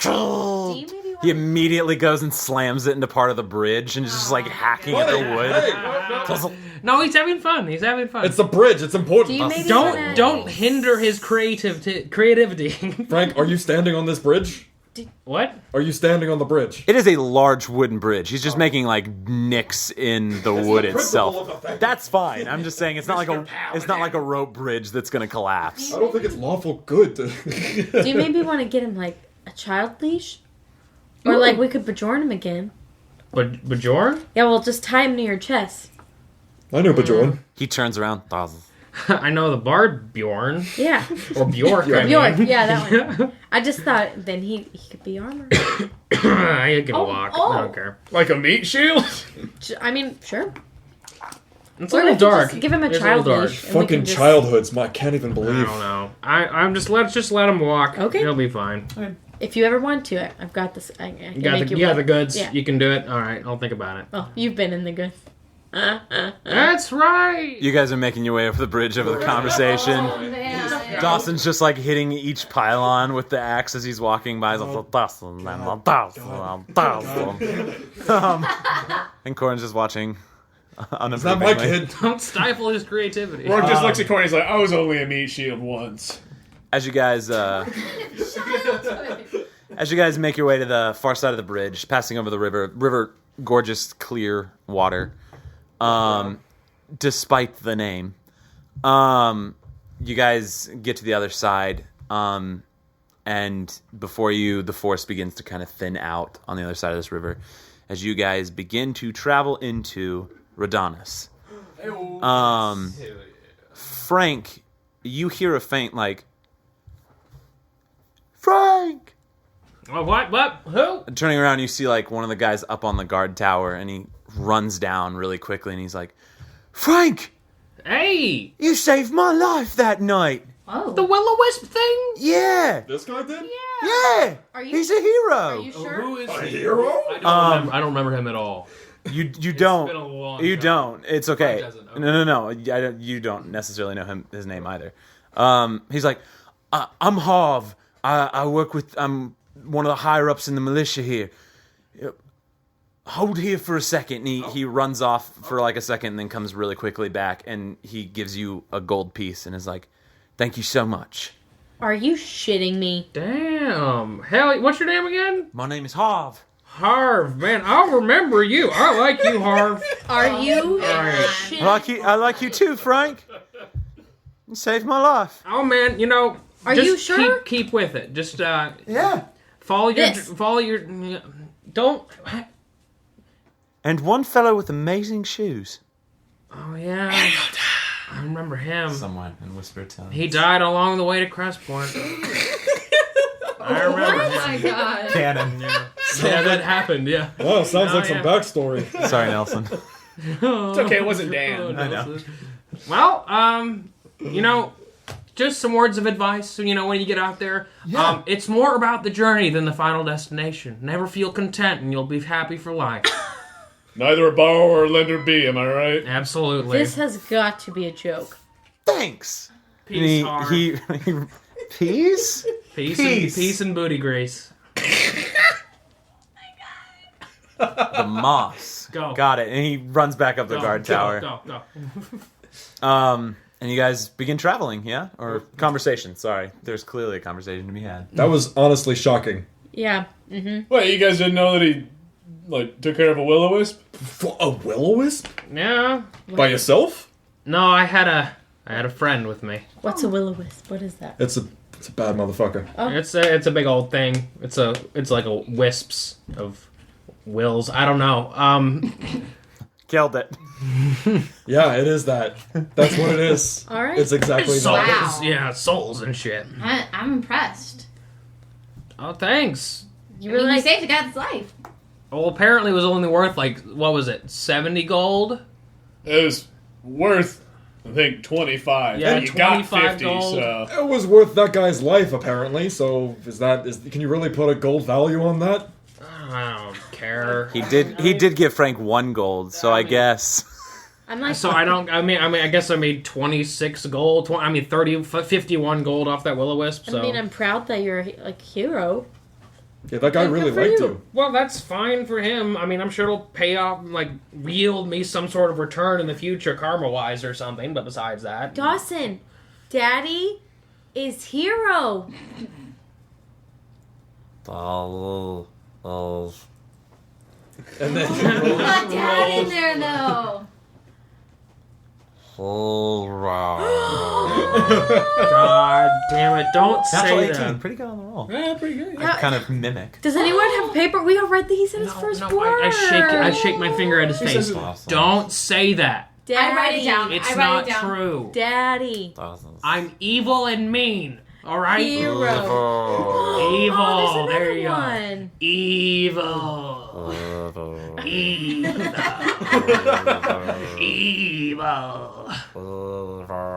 Do you maybe He immediately goes and slams it into part of the bridge and is just like hacking at the wood. No, he's having fun. He's having fun. It's the bridge. It's important. Do you maybe don't wanna- hinder his creativity. Frank, are you standing on this bridge? What? Are you standing on the bridge? It is a large wooden bridge. He's just making like nicks in the wood the principle of itself. the thing. That's fine. I'm just saying it's not like a rope bridge that's gonna collapse. I don't think it's lawful good to. Do you maybe want to get him like a child leash? Or like we could bajorn him again. But Bjorn? Yeah, well, just tie him to your chest. I know Bajorn. He turns around. I know the bard Bjorn. Yeah. Or Bjork. I mean. Bjork, yeah, that one. I just thought then he could be armor. I could give a walk. I don't care. Like a meat shield? I mean, sure. It's a Or little if you dark. just give him a It's child little dark. leash. and we Fucking can just- childhoods. I can't even I believe. don't know. Let's just let him walk. Okay. He'll be fine. If you ever want to, I've got this. I can You got make the, you you got walk. the goods. Yeah. You can do it. All right. I'll think about it. Oh, you've been in the goods. That's right. You guys are making your way over the bridge over the conversation. Oh, man. Dawson's just like hitting each pylon with the axe as he's walking by. He's like, Dawson, and Corin's just watching. Is that my kid? Don't stifle his creativity. Rourke just looks at Corin. He's like, I was only a meat shield once. As you guys make your way to the far side of the bridge, passing over the river, gorgeous, clear water. Despite the name, you guys get to the other side, and before you, the forest begins to kind of thin out on the other side of this river, as you guys begin to travel into Rhodanus. Frank, you hear a faint like, Frank! Oh, what? Who? And turning around, you see like one of the guys up on the guard tower, and he runs down really quickly, and he's like, Frank! Hey! You saved my life that night! Oh. The will-o-wisp thing? Yeah! This guy did? Yeah! Are you? He's a hero! Are you sure? Who is A he? hero? I don't remember him at all. You It's been a don't. long You time. don't. It's okay. Frank doesn't. Okay. No. You don't necessarily know his name either. He's like, I'm Harv. I work with. I'm one of the higher ups in the militia here. Hold here for a second. And he runs off for like a second, and then comes really quickly back, and he gives you a gold piece, and is like, "Thank you so much." Are you shitting me? Damn. Hell, what's your name again? My name is Harv. Harv. Man, I'll remember you. I like you, Harv. Are you Alright. shitting? I like you too, Frank. You saved my life. Oh, man, Are just you sure? Keep with it. Just, Yeah. follow This. your, don't, And one fellow with amazing shoes. oh, yeah. I remember him. Someone in whispered tone. He died along the way to Crestpoint. I remember Oh him. my god. Cannon. Yeah, that happened, yeah. Oh, sounds Oh, like some yeah. backstory. Sorry, Nelson. It's okay, it wasn't Dan. I know. Well, just some words of advice, when you get out there. It's more about the journey than the final destination. Never feel content and you'll be happy for life. Neither a borrower or lender be, am I right? Absolutely. This has got to be a joke. Thanks. Peace, And Harv. Peace? Peace and booty grease. The moss. Go. Got it. And he runs back up the guard tower. Go. And you guys begin traveling, yeah? Or conversation, sorry. There's clearly a conversation to be had. That was honestly shocking. Yeah. Mm-hmm. Wait, you guys didn't know that he, took care of a will-o-wisp? A will-o-wisp? Yeah. By yourself? No, I had a friend with me. What's a will-o-wisp? What is that? It's a bad motherfucker. Oh. It's a big old thing. It's like a wisps of wills. I don't know. Killed it. Yeah, it is that. That's what it is. All right. It's exactly souls. that. Wow. Yeah, souls and shit. I'm impressed. Oh, thanks. You I were mean, you like, saved a guy's life. Well, apparently it was only worth, 70 gold? It was worth, I think, 25. Yeah, and you got 25 50, gold. so... It was worth that guy's life, apparently. So, can you really put a gold value on that? I don't care. He did give Frank 1 gold, so I guess. I'm like, So I guess I made 26 gold, 51 gold off that will-o-wisp, so... I'm proud that you're a hero. Yeah, that guy Yeah, really good for liked you. you. Well, that's fine for him. I'm sure it'll pay off, yield me some sort of return in the future, karma-wise or something, but besides that... Dawson, Daddy is hero. Oh. And then Not dad in there, though. God damn it! Don't Natural say 18. that. Pretty good on the roll. Yeah, pretty good. I kind of mimic. Does anyone have paper? We all read these in his first word. I shake my finger at his face. Awesome. Don't say that. Daddy. I write it down. It's I write not it down. true. Daddy. Awesome. I'm evil and mean. All right. Hero. Evil. Oh, there's there another you one. go. Evil. Evil.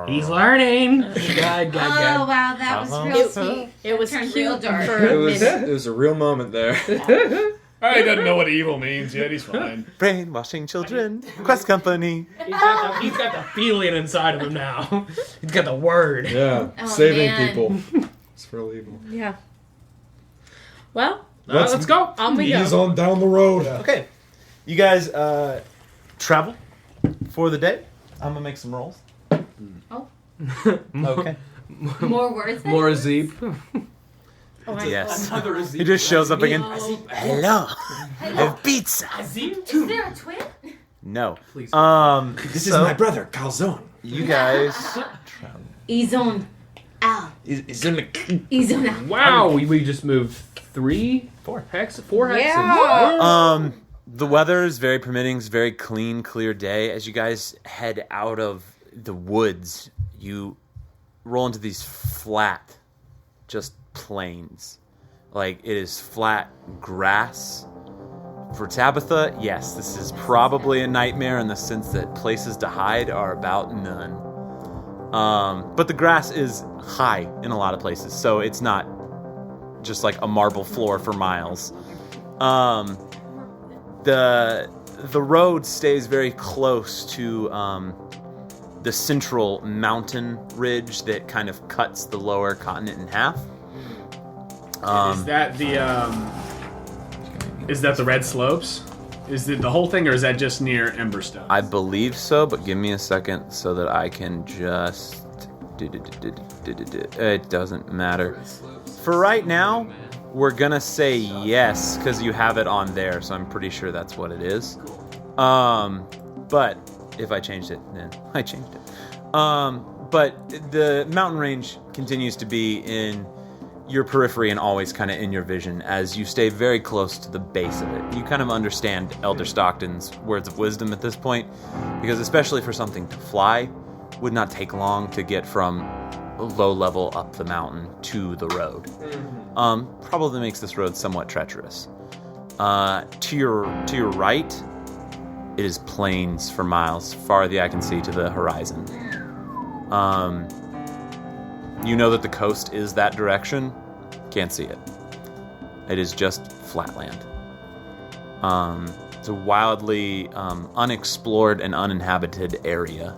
He's learning. God. Oh wow, that was real sweet. It was Turned cute real dark. for a minute. It was a real moment there. He doesn't know what evil means yet. He's fine. Brainwashing children. Quest Company. He's got the feeling inside of him now. He's got the word. Yeah, Oh, saving man. people. It's real evil. Yeah. Well, Let's go. on we Ease go. on down the road. Okay. You guys travel for the day. I'm going to make some rolls. Oh. Okay. More words. Than More Zeep. Oh, my Yes. God. He just shows up again. No. Hello. Have pizza. Is there a twin? No. Please. This is my brother, Calzone. You guys. Izon. Al. He's in the... Izon. Wow, we just moved 4 hexes. Yeah. The weather is very permitting. It's a very clean, clear day. As you guys head out of the woods, you roll into these flat, just plains. Like, it is flat grass. For Tabitha, yes, this is probably a nightmare in the sense that places to hide are about none. But the grass is high in a lot of places, so it's not just like a marble floor for miles. The road stays very close to the central mountain ridge that kind of cuts the lower continent in half. Is that the red slopes? Is it the whole thing, or is that just near Emberstone? I believe so, but give me a second so that I can just... It doesn't matter. For right now, we're gonna say yes, because you have it on there, so I'm pretty sure that's what it is. But if I changed it, then I changed it. But the mountain range continues to be in your periphery and always kind of in your vision as you stay very close to the base of it. You kind of understand Elder Stockton's words of wisdom at this point, because especially for something to fly, would not take long to get from low level up the mountain to the road. Probably makes this road somewhat treacherous. To your right, it is plains for miles, far as the eye can see to the horizon. You know that the coast is that direction. Can't see it. It is just flatland. It's a wildly unexplored and uninhabited area.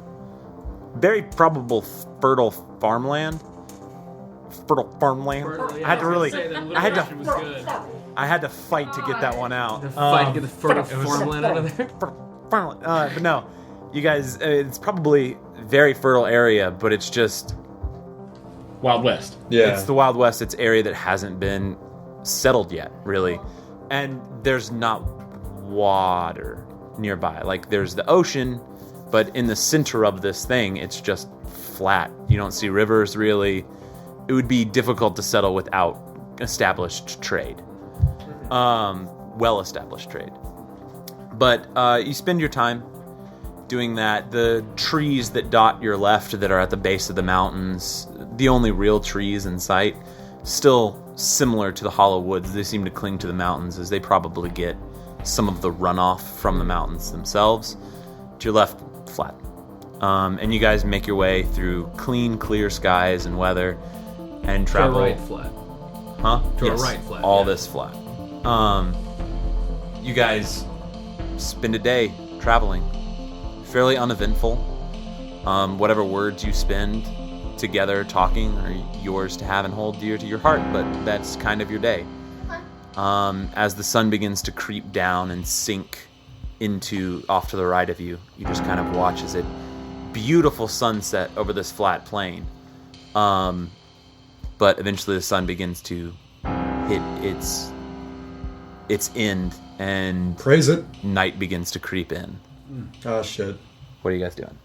Very probable fertile farmland. Fertile farmland. I had to fight to get that one out. Fight to get the fertile farmland out of there. But no, you guys, it's probably a very fertile area, but it's just... Wild West. Yeah. It's the Wild West. It's area that hasn't been settled yet, really. And there's not water nearby. Like, there's the ocean, but in the center of this thing, it's just flat. You don't see rivers, really. It would be difficult to settle without established trade. Well-established trade. But you spend your time doing that. The trees that dot your left that are at the base of the mountains, the only real trees in sight, still similar to the hollow woods. They seem to cling to the mountains as they probably get some of the runoff from the mountains themselves. To your left, flat. And you guys make your way through clean, clear skies and weather and travel. To a right flat. Huh? To a Yes, right flat, all yeah. this flat. You guys spend a day traveling. Fairly uneventful. Whatever words you spend together talking are yours to have and hold dear to your heart, but that's kind of your day. As the sun begins to creep down and sink into off to the right of you, you just kind of watch as it beautiful sunset over this flat plain. But eventually the sun begins to hit its end and Praise it. night begins to creep in. Oh, shit. What are you guys doing?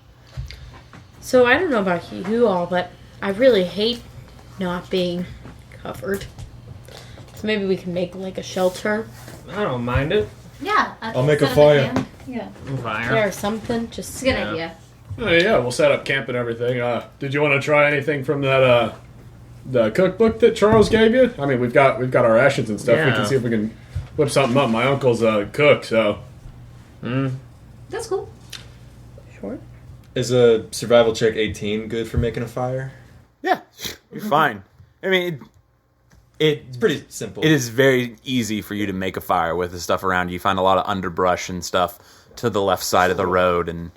So I don't know about you all, but I really hate not being covered. So maybe we can make like a shelter. I don't mind it. Yeah. I'll make a set up fire. camp. Yeah. Fire. Or something. Just It's a good idea. Oh, yeah, we'll set up camp and everything. Did you want to try anything from that the cookbook that Charles gave you? I mean, we've got our rations and stuff. We Yeah. can see if we can whip something up. My uncle's a cook, so That's cool. Sure. Is a survival check 18 good for making a fire? Yeah, you're fine. I mean, It's pretty simple. it is very easy for you to make a fire with the stuff around you. You find a lot of underbrush and stuff to the left side of the road and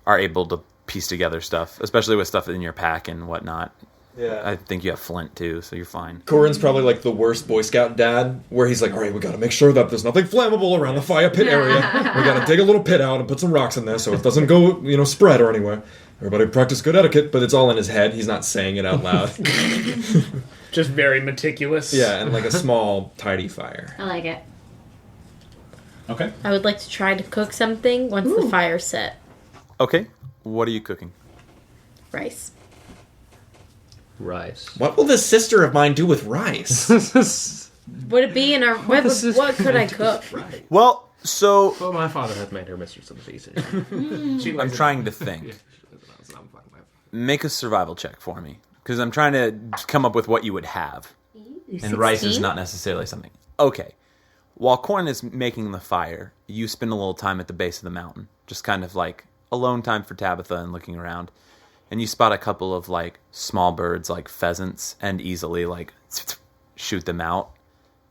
are able to piece together stuff, especially with stuff in your pack and whatnot. Yeah. I think you have flint too, so you're fine. Corin's probably like the worst Boy Scout dad, where he's like, all right, we gotta make sure that there's nothing flammable around the fire pit area. We gotta dig a little pit out and put some rocks in there so it doesn't go, spread or anywhere. Everybody practice good etiquette, but it's all in his head. He's not saying it out loud. just very meticulous. Yeah, and like a small, tidy fire. I like it. Okay. I would like to try to cook something once the fire's set. Okay, what are you cooking? Rice. Rice. What will this sister of mine do with rice? Would it be in our... What could I cook? Well, so Well, my father has made her mistress of the season. I'm trying to think. Make a survival check for me, because I'm trying to come up with what you would have. And rice is 16? not necessarily something. Okay. While Corin is making the fire, you spend a little time at the base of the mountain. Just kind of like alone time for Tabitha and looking around. And you spot a couple of like small birds like pheasants and easily like shoot them out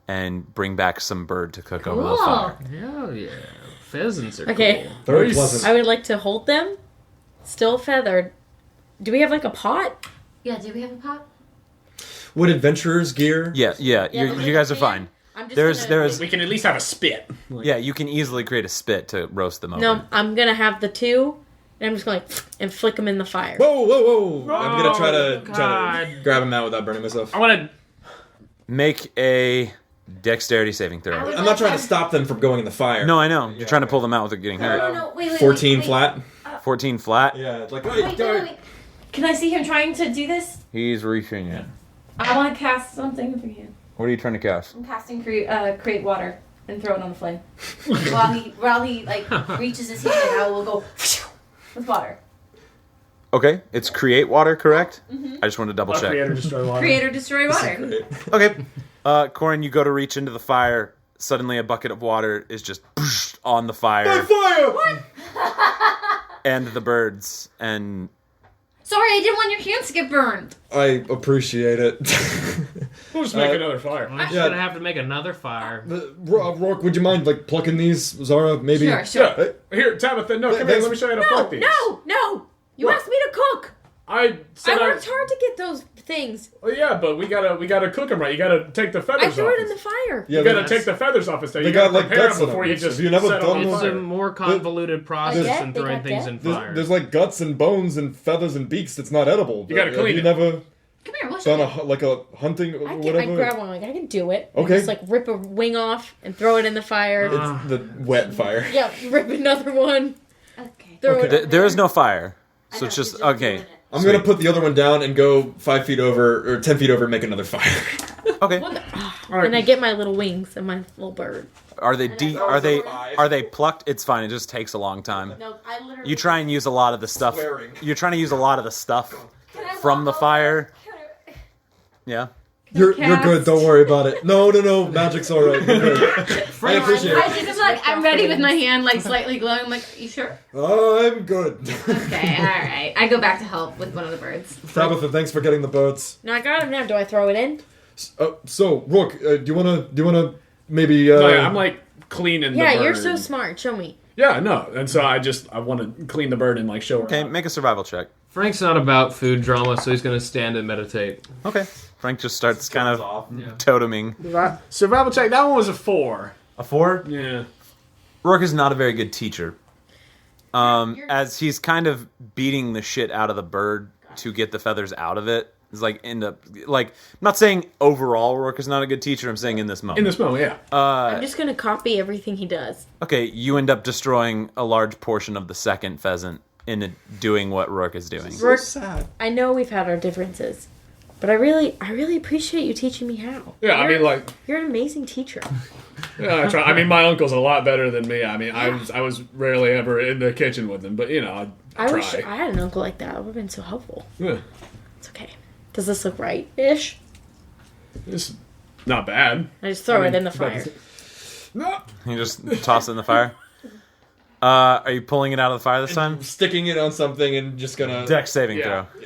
and bring back some bird to cook over the fire. Hell yeah. Pheasants are Okay. cool. Very pleasant. I would like to hold them, still feathered. Do we have like a pot? Yeah, do we have a pot? Would adventurers gear? Yeah, you guys are fine. I'm just There's We can at least have a spit. yeah, you can easily create a spit to roast them over. No, I'm gonna have the two, and I'm just going and flick them in the fire. Whoa, whoa, whoa! I'm gonna try to God. grab him out without burning myself. I want to. Make a dexterity saving throw. I'm not trying to stop them from going in the fire. No, I know. You're trying to pull them out without getting hurt. No, wait. 14 flat. 14 flat. Yeah, it's like Wait. Can I see him trying to do this? He's reaching it. I want to cast something for you. What are you trying to cast? I'm casting create water and throw it on the flame. while he like reaches his hand and I will go with water. Okay, it's create water, correct? I just wanted to double check. Creator destroy water. Creator destroy water. Okay. Corin, you go to reach into the fire. Suddenly a bucket of water is just on the fire. fire! And the birds. And Sorry, I didn't want your hands to get burned. I appreciate it. We'll just make another fire. I'm just Yeah. gonna have to make another fire. Rourke, would you mind like plucking these, Zara? Maybe. Sure. Yeah. Here, Tabitha, no, come here. Let me show you how to pluck these. No! You What? asked me to cook. I said I worked hard to get those things. Oh yeah, but we gotta cook them right. You gotta take the feathers I threw off. it in the fire. Yeah, You gotta they- take the feathers off instead. They You got, gotta like, prepare guts them in before them. you just Have you never set done them on It's those? a fire. more convoluted process Yeah, than they throwing got things that. in There's, fire. there's like guts and bones and feathers and beaks that's not edible. You gotta Have clean you it. never Come here, we'll show done you. like a hunting or I whatever? grab one, like, I can do it. Okay. Just, like, rip a wing off and throw it in the fire. It's the wet fire. Yeah, rip another one. Okay. Throw Okay. it. there is no fire. So I it's know, just, he's okay. doing it. I'm gonna put the other one down and go 5 feet over or 10 feet over and make another fire. Okay. And I get my little wings and my little bird. Are they plucked? It's fine. It just takes a long time. No, I literally... You try and use a lot of the stuff. Swearing. You're trying to use a lot of the stuff from the fire. Yeah. You're good. Don't worry about it. No. Magic's all right. You're good. I appreciate I it. just like I'm ready with my hand like slightly glowing. I'm like, you sure? I'm good. Okay, all right. I go back to help with one of the birds. Tabitha, thanks for getting the birds. No, I got him now. Do I throw it in? So, Rourke, do you wanna maybe? No, yeah, I'm like cleaning the Yeah, bird. you're so smart. Show me. Yeah, no. And so I want to clean the bird and like show her. Okay, make a survival check. Frank's not about food drama, so he's gonna stand and meditate. Okay. Frank just starts kind of toteming. Survival check. That one was a 4. A 4? Yeah. Rourke is not a very good teacher. As he's kind of beating the shit out of the bird to get the feathers out of it. It's like I'm not saying overall Rourke is not a good teacher. I'm saying in this moment. In this moment, yeah. I'm just gonna copy everything he does. Okay, you end up destroying a large portion of the second pheasant in doing what Roarke is doing. Roarke, sad. I know we've had our differences, but I really appreciate you teaching me how. Yeah, I mean, like, You're an amazing teacher. yeah, I try. I mean, my uncle's a lot better than me. I mean, I was rarely ever in the kitchen with him, but you know, I I try. wish I had an uncle like that. It would have been so helpful. Yeah, It's okay. Does this look right-ish? it's not bad. I just throw it in the fire. No. You just toss it in the fire. Are you pulling it out of the fire this time? Sticking it on something and just gonna... Dex saving Yeah. throw.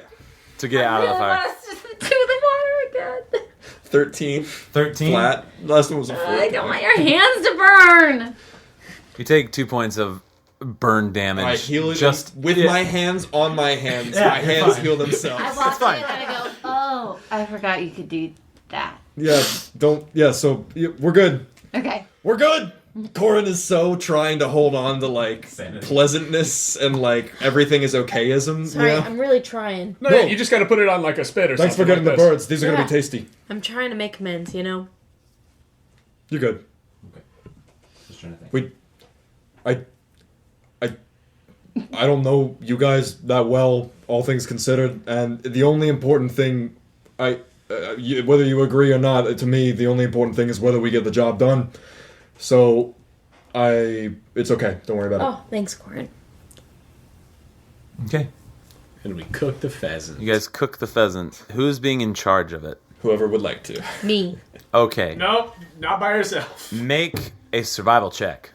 To get it out of the fire. want us to do the water again. 13. 13. Flat. Last one was a 4. I don't want your hands to burn. You take 2 points of burn damage. I heal it just with my hands on my hands. Yeah, my you're hands fine. heal themselves. I walk fine. in and I go, oh, I forgot you could do that. Yeah, so we're good. Okay. We're good! Corin is so trying to hold on to, like, pleasantness and, like, everything is okayism. Sorry, you know? I'm really trying. No, you just got to put it on like a spit or Thanks for something. getting like the this. birds. These are gonna Yeah. be tasty. I'm trying to make amends, you know? You're good. Just trying to think. We... I don't know you guys that well, all things considered, and the only important thing, whether you agree or not, to me, the only important thing is whether we get the job done. So, it's okay. Don't worry about it. Oh, thanks, Corin. Okay. And we cook the pheasant. You guys cook the pheasant. Who's being in charge of it? Whoever would like to. Me. Okay. No, not by yourself. Make a survival check.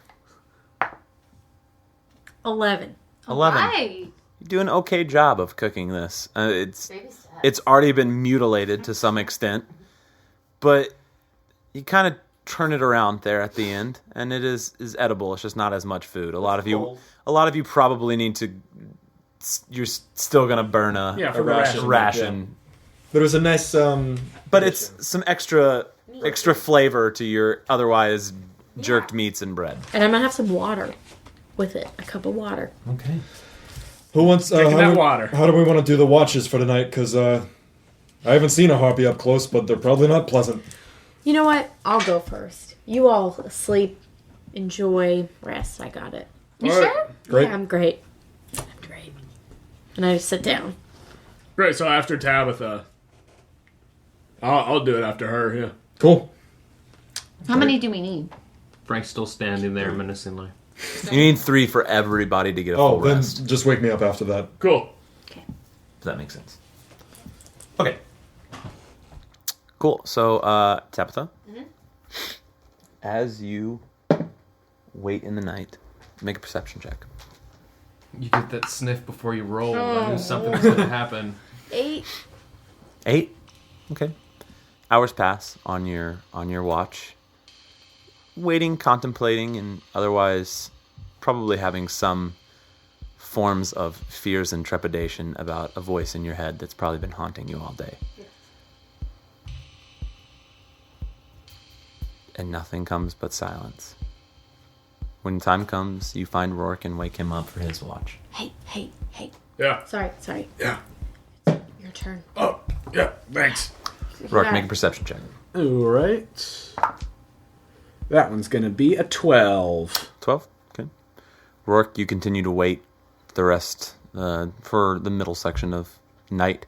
11. 11. Why? You do an okay job of cooking this. It's Baby steps. it's already been mutilated to some extent, but you kind of turn it around there at the end, and it is edible. It's just not as much food. A lot of you probably need to. You're still gonna burn a For the ration. There was a nice, But it's some extra flavor to your otherwise jerked meats and bread. And I'm going to have some water with it. A cup of water. Okay. who wants, Drinking that water. How do we want to do the watches for tonight? Because, I haven't seen a harpy up close, but they're probably not pleasant. You know what? I'll go first. You all sleep, enjoy, rest. I got it. You All right. sure? Great. Yeah, I'm great. I'm great. And I just sit down. Great. So after Tabitha, I'll do it after her. Yeah. Cool. How many do we need? Frank's still standing there menacingly. You need 3 for everybody to get a full Then rest. just wake me up after that. Cool. Okay. Does that make sense? Okay. Cool. So, Tabitha, as you wait in the night, make a perception check. You get that sniff before you roll. I knew something was going to happen. 8. 8. Okay. Hours pass on your watch, waiting, contemplating, and otherwise probably having some forms of fears and trepidation about a voice in your head that's probably been haunting you all day. And nothing comes but silence. When time comes, you find Roarke and wake him up for his watch. Hey. Yeah. Sorry. Yeah. Your turn. Oh, yeah. Thanks. Roarke, make a perception check. All right. That one's gonna be a 12. 12? Okay. Roarke, you continue to wait the rest for the middle section of night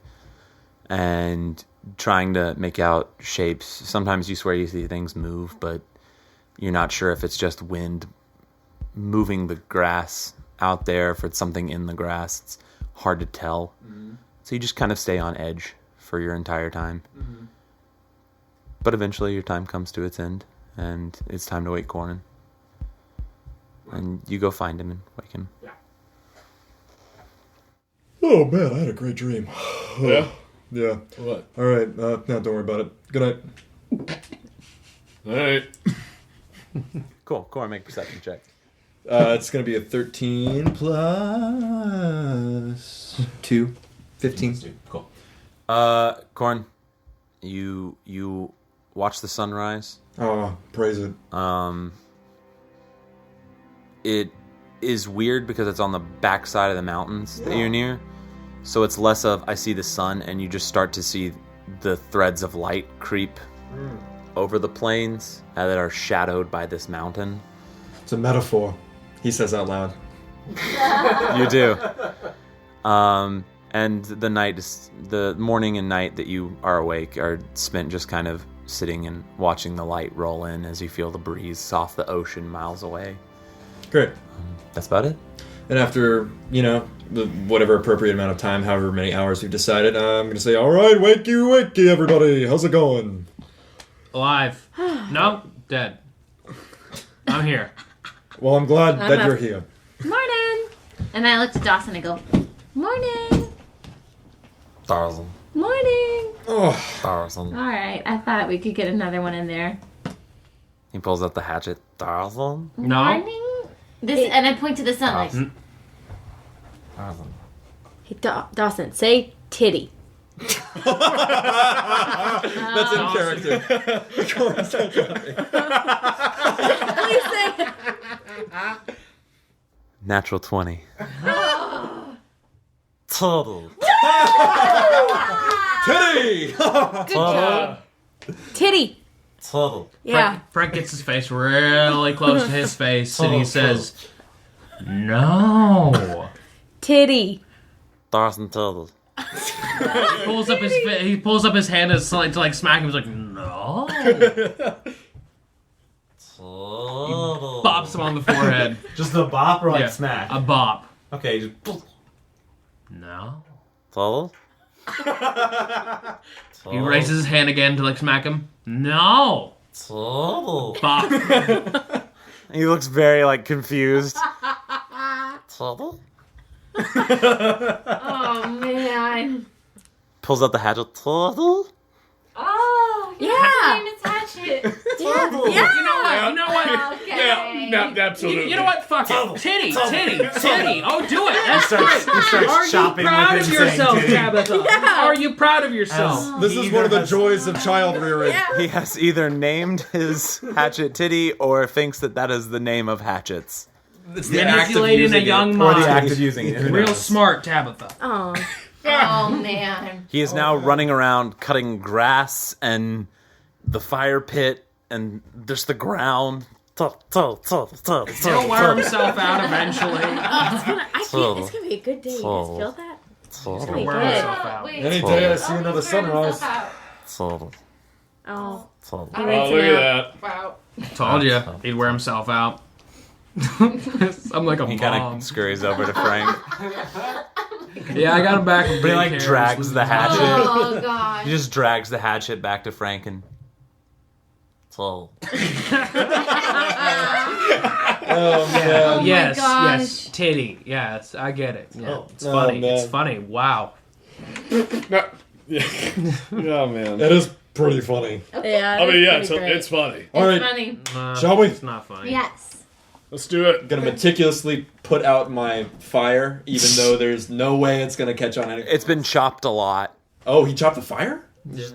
and trying to make out shapes. Sometimes you swear you see things move, but you're not sure if it's just wind moving the grass out there, if it's something in the grass. It's hard to tell. Mm-hmm. So you just kind of stay on edge for your entire time. Mm-hmm. But eventually your time comes to its end, and it's time to wake Corin. And you go find him and wake him. Yeah. Oh, man, I had a great dream. Yeah? Yeah. What? All right. No, don't worry about it. Good night. All right. Cool. Corin, make a perception check. It's going to be a 13 plus 2. 15. Cool. Corin, you watch the sunrise. Oh, praise it. It is weird because it's on the backside of the mountains that you're near. So it's less of, I see the sun, and you just start to see the threads of light creep over the plains that are shadowed by this mountain. It's a metaphor, he says out loud. You do. And the morning and night that you are awake are spent just kind of sitting and watching the light roll in as you feel the breeze off the ocean miles away. Great. That's about it. And after, whatever appropriate amount of time, however many hours we've decided, I'm going to say, all right, wakey, everybody. How's it going? Alive. No, dead. I'm here. Well, I'm glad that you're here. Morning. And then I looked at Dawson and go, morning. Dawson. Morning. Oh, Dawson. All right. I thought we could get another one in there. He pulls out the hatchet. Dawson. No. Morning. And I point to the sun like, Dawson. Hey, Dawson, say titty. that's in character. Corin's not dropping. Please say it. Natural 20. Total. Titty! Good job. Titty. Total. Yeah. Frank gets his face really close to his face, and he says, "No." Titty. Dawson total. He pulls up his hand to smack him. He's like, "No." Total. Bops him on the forehead. Just a bop or like Yeah, smack? a bop. Okay, just... No. Total. He raises his hand again to smack him. No. Total. Bop. He looks very confused. Total. oh, man. Pulls out the hatchet. Total. Oh, Yeah. his name is Hatchet. Yeah. You know what? Okay. Yeah, absolutely. You know what? Fuck it. Titty. Oh, do it. That's starts- great. he starts Are you shopping proud with of him saying yourself, titty. Tabitha? Yeah. Are you proud of yourself? This is one of the joys of child rearing. He has either named his hatchet Titty or thinks that is the name of hatchets. It's the act of Manipulating a using young it. Or the mind. act of using it. Who Real knows? smart, Tabitha. Oh. Oh, man. He is now running around cutting grass and the fire pit and just the ground. He'll wear himself out eventually. It's gonna be a good day. You guys feel that? It's gonna be He'll wear good. himself out. Wait. Any day I see another sunrise. Oh. Oh, Oh, look at that. wow. Told you. He'd wear himself out. I'm like a He kind mom. of scurries over to Frank. Yeah, I got him back. But he drags the hatchet. Oh, God. He just drags the hatchet back to Frank and... Total. Oh, man. Yes, gosh. yes, titty. Yeah, I get it. Yeah, it's Oh, funny. man. It's funny. Wow. No. Yeah. Oh, man. That is pretty funny. Yeah. I mean, yeah, that's pretty great. it's funny. All right, Funny. Shall we? It's not funny. Yes. Let's do it. I'm gonna meticulously put out my fire, even though there's no way it's gonna catch on anything. It's been chopped a lot. Oh, he chopped the fire?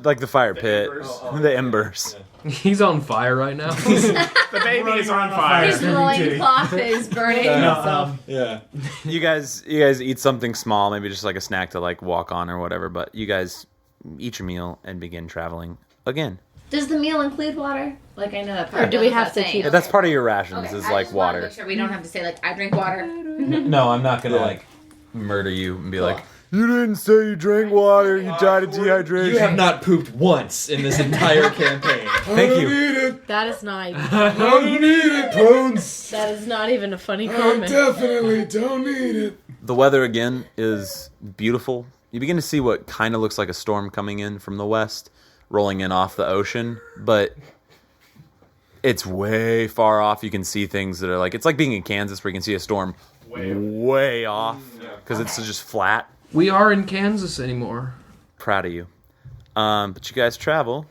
Like the fire pit. embers. The embers. He's on fire right now. The baby is on fire. His loincloth is burning himself. Yeah. You guys eat something small, maybe just like a snack to walk on or whatever, but you guys eat your meal and begin traveling again. Does the meal include water? I know that part. Or do we goes have without to saying. keep- Yeah, that's part of your rations Okay, is I just wanna water. Make sure we don't have to say I drink water. No, I'm not gonna Yeah. murder you and be like, you didn't say you drank water, you died of dehydration. You have not pooped once in this entire campaign. Thank you. That is not. Even, I don't need it, Bones. that is not even a funny comment. Definitely don't need it. The weather again is beautiful. You begin to see what kind of looks like a storm coming in from the west, rolling in off the ocean, but it's way far off. You can see things that are it's like being in Kansas where you can see a storm way off because it's just flat. We are in Kansas anymore. Proud of you. But you guys travel.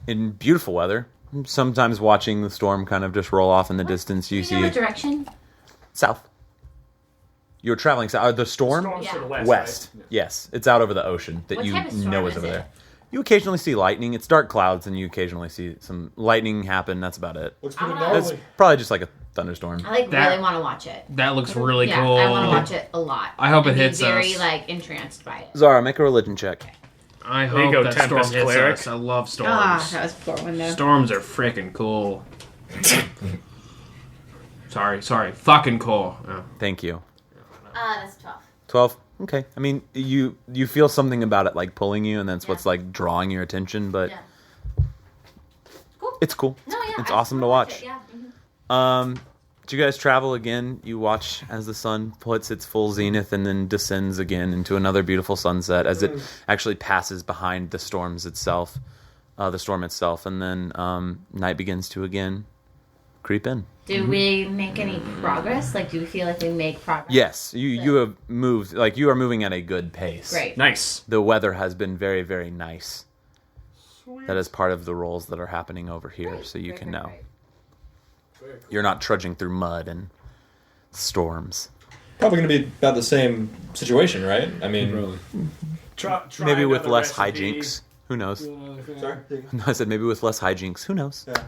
In beautiful weather. Sometimes watching the storm kind of just roll off in the distance. You Do you know what see direction? south. You're traveling south. The storm? Storm's to the Yeah. West. Yes. It's out over the ocean that What you type of storm know is is over it? there. You occasionally see lightning. It's dark clouds, and you occasionally see some lightning happen. That's about it. Looks pretty It's gnarly. probably just like a thunderstorm. I That- really want to watch it. That looks really yeah, cool. I want to watch it a lot. I hope it I'd be hits very, us. entranced by it. Zara, make a religion check. I There you hope go, that storm Tempest hits Cleric. us. I love storms. Ah, that was a poor one though. Storms are freaking cool. Sorry. Fucking core. Oh. Thank you. That's 12. 12. Okay. I mean, you feel something about it like pulling you, and that's what's like drawing your attention. But Cool. it's cool. No, yeah. It's I awesome to watch watch. it, yeah. Do you guys travel again? You watch as the sun puts its full zenith and then descends again into another beautiful sunset as it actually passes behind the storm itself, and then night begins to again creep in. Do we make any progress? Like, do we feel like we make progress? Yes, you have moved. Like, you are moving at a good pace. Great. Nice. The weather has been very, very nice. Sweet. That is part of the roles that are happening over here, so you can know. You're not trudging through mud and storms. Probably going to be about the same situation, right? I mean, Really. Maybe with less hijinks. Who knows? sorry. No, I said maybe with less hijinks. Who knows? Yeah.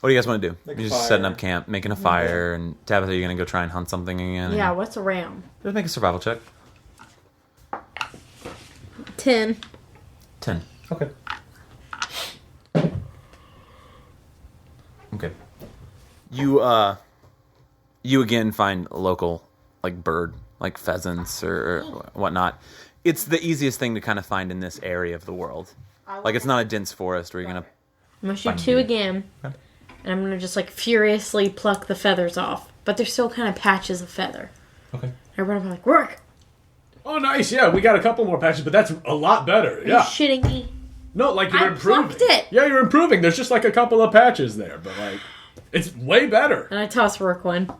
What do you guys want to do? Make You're a just fire. setting up camp, making a fire, and Tabitha, you're going to go try and hunt something again? Yeah, what's around? Just make a survival check. 10. 10. Okay. Okay. You again find a local, like, bird, like pheasants or whatnot. It's the easiest thing to kind of find in this area of the world. Like, it's not a dense forest where you're going to... I'm going to shoot Fine. 2 again. Okay. And I'm going to just, like, furiously pluck the feathers off. But they're still kind of patches of feather. Okay. Everyone will be like, Roarke, Oh, nice. Yeah, we got a couple more patches, but that's a lot better. are you Yeah. shitting me? No, like you're I improving. plucked it. Yeah, you're improving. There's just like a couple of patches there, but like it's way better. And I toss Roarke one.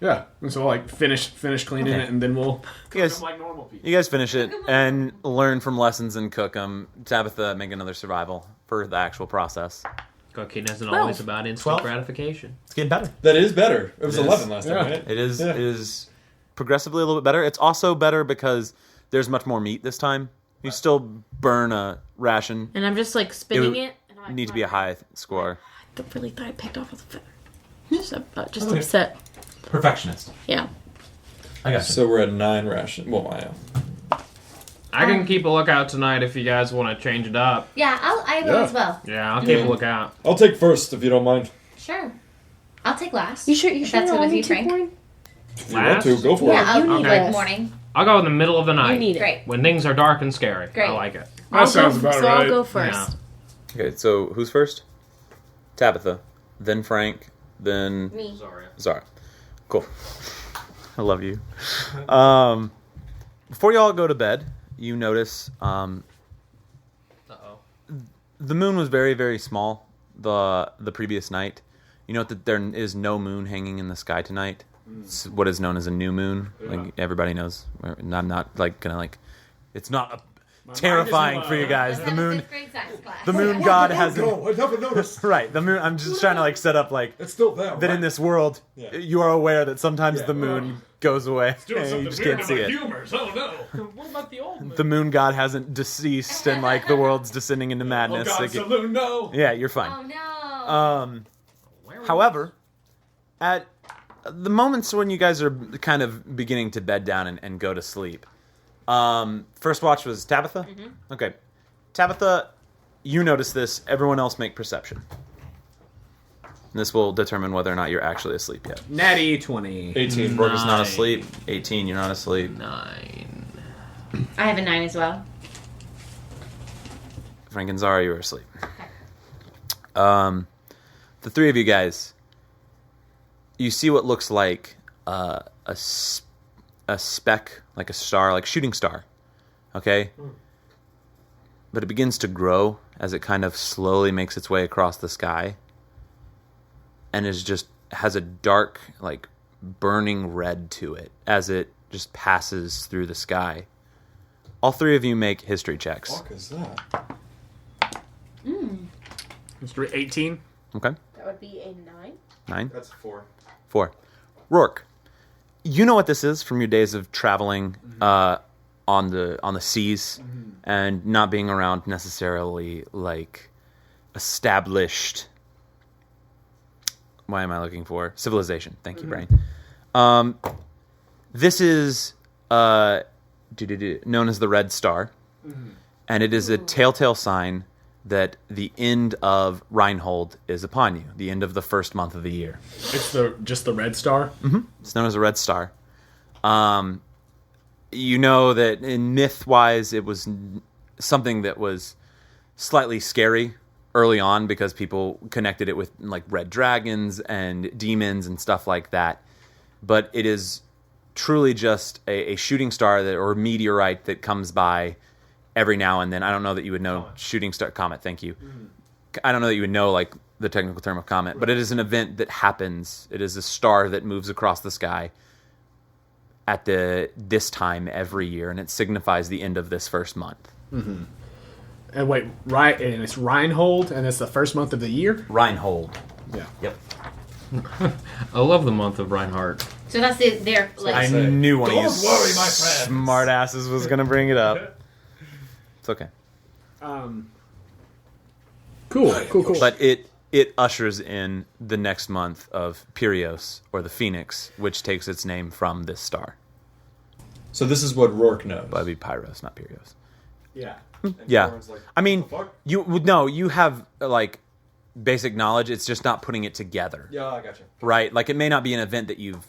Yeah. And so I'll like finish cleaning Okay. it, and then we'll You guys, like normal people. you guys finish it and learn from lessons and cook them. Tabitha, make another survival for the actual process. Cooking isn't 12. always about instant 12. gratification. It's getting better. That is better. It was It is. 11 last time, Yeah. right? It is. Yeah. It is progressively a little bit better. It's also better because there's much more meat this time. You still burn a ration. And I'm just, like, spinning would it. And I'm like, Need to be a high score. I really thought I picked off a feather. Just upset. Perfectionist. Yeah. I got So we're at 9 ration. Well, I can keep a lookout tonight if you guys want to change it up. Yeah, I will Yeah. as well. Yeah, I'll keep a lookout. I'll take first if you don't mind. Sure. I'll take last. You sure If you that's don't good with want you, to, Frank? Corin? If you want to, go for Yeah, it. I'll You need like this. morning. I'll go in the middle of the night. You need it. Great. When things are dark and scary. Great. I like it. I'll sounds go, about so I'll right. go first. Yeah. Okay, so who's first? Tabitha, then Frank, then Me. Zara. Cool. I love you. Before y'all go to bed, you notice the moon was very, very small the previous night. You note that there is no moon hanging in the sky tonight. It's what is known as a new moon. Like everybody knows. I'm not like gonna like. It's not terrifying for you guys. The moon. The moon god hasn't. I never noticed. Right. The moon. I'm just trying to like set up like It's still there. that in this world. Yeah. You are aware that sometimes the moon goes away Doing and something you just weird can't to see my it. humors. Oh no. What about the old moon? The moon god hasn't deceased and like the world's descending into Oh madness. God, Like, saloon, no. yeah, you're fine. Oh no. However, at the moments when you guys are kind of beginning to bed down and go to sleep, first watch was Tabitha? Mm-hmm. Okay. Tabitha, you notice this. Everyone else make perception. And this will determine whether or not you're actually asleep yet. Natty 20. 18. Brooke is not asleep. 18, you're not asleep. 9. I have a 9 as well. Frank and Zara, you were asleep. The three of you guys, you see what looks like a speck, like a star, like shooting star. Okay? But it begins to grow as it kind of slowly makes its way across the sky. And has a dark, like, burning red to it as it just passes through the sky. All three of you make history checks. What the fuck is that? History 18. Okay? That would be a 9. 9? That's 4. 4. Roarke, you know what this is from your days of traveling on the seas and not being around necessarily like established. Why am I looking for civilization? Thank you, brain. This is known as the Red Star, and it is a telltale sign that the end of Reinhold is upon you, the end of the first month of the year. It's just the red star. It's known as a red star. You know that in myth-wise, it was something that was slightly scary early on because people connected it with like red dragons and demons and stuff like that. But it is truly just a shooting star or a meteorite that comes by every now and then. I don't know that you would know shooting star comet. Thank you. I don't know that you would know like the technical term of comet, but it is an event that happens. It is a star that moves across the sky at this time every year, and it signifies the end of this first month. And wait, right? And it's Reinhold, and it's the first month of the year. Reinhold. Yeah. Yep. I love the month of Reinhardt. So that's their like. I knew one of you Don't worry, my friends. smart asses was going to bring it up. It's okay. Cool. But it ushers in the next month of Pyrios, or the Phoenix, which takes its name from this star. So this is what Roarke knows. But it'd be Pyros, not Pyrios. Yeah. Yeah. Corin's like, I mean, "What the fuck?" you have like basic knowledge. It's just not putting it together. Yeah, I gotcha. Right? Like it may not be an event that you've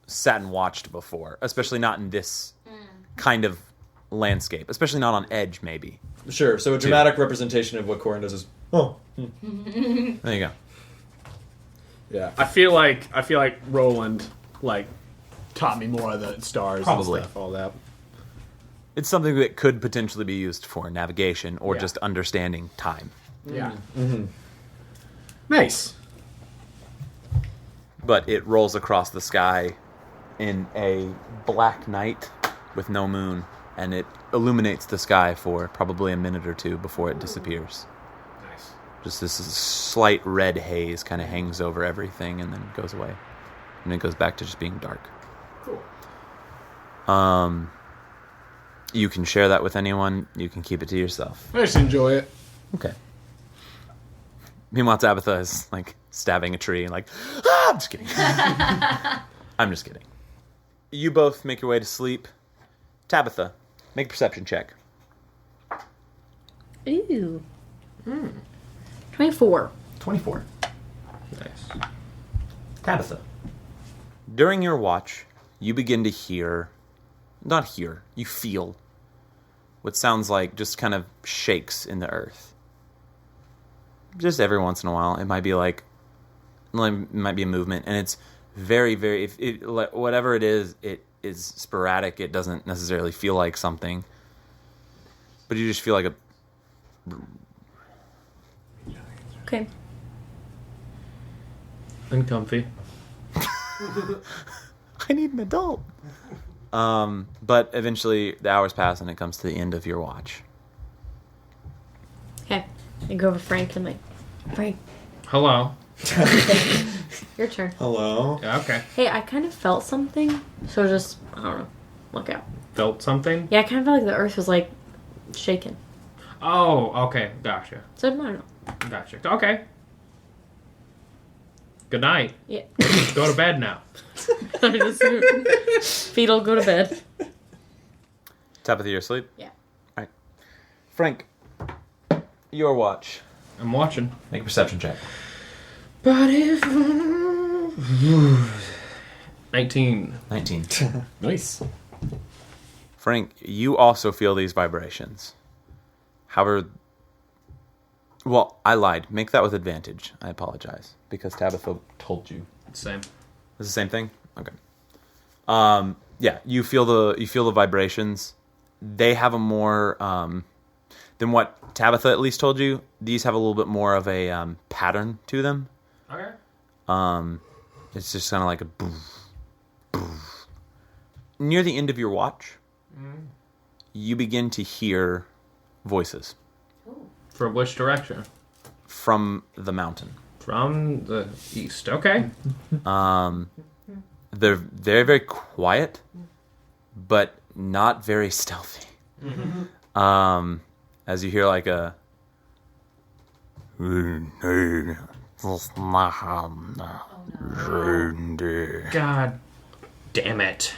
sat and watched before, especially not in this kind of landscape, especially not on Edge, maybe. Sure. So a dramatic representation of what Corin does is, There you go. yeah. I feel like Roland like taught me more of the stars Probably. and stuff, all that. It's something that could potentially be used for navigation or Yeah. just understanding time. Yeah. Nice. But it rolls across the sky in a black night with no moon, and it illuminates the sky for probably a minute or two before it disappears. Nice. Just this slight red haze kind of hangs over everything and then goes away. And it goes back to just being dark. Cool. You can share that with anyone. You can keep it to yourself. I just enjoy it. Okay. Meanwhile, Tabitha is like stabbing a tree and like, ah! I'm just kidding. I'm just kidding. You both make your way to sleep. Tabitha, make a perception check. Ooh. 24. 24. Nice. Tabitha. During your watch, you begin to you feel what sounds like just kind of shakes in the earth. Just every once in a while, it might be like, it might be a movement, and it's very, very, whatever it is sporadic. It doesn't necessarily feel like something, but you just feel like a. Okay. Uncomfy. I need an adult. But eventually the hours pass and it comes to the end of your watch. Okay. I go over to Frank and I'm like, Frank, Hello. your turn. Hello. Yeah, okay. Hey, I kind of felt something, so just, I don't know, look out. Felt something? Yeah, I kind of felt like the earth was like shaking. Oh, okay. Gotcha. So I don't know. Gotcha. Okay. Good night. Yeah. Go to bed now. Fetal, go to bed. Tabitha, you're asleep? Yeah. Alright. Frank, your watch. I'm watching. Make a perception check. But if 19. 19. Nice. Frank, you also feel these vibrations. However, well, I lied. Make that with advantage. I apologize. Because Tabitha told you. Same. It's the same thing? Okay. Yeah, you feel the vibrations. They have a more than what Tabitha at least told you. These have a little bit more of a pattern to them. Okay. It's just kind of like a boof, boof. Near the end of your watch, you begin to hear voices From which direction? from the mountain. From the east. Okay. They're very, very quiet, but not very stealthy. As you hear like a God damn it.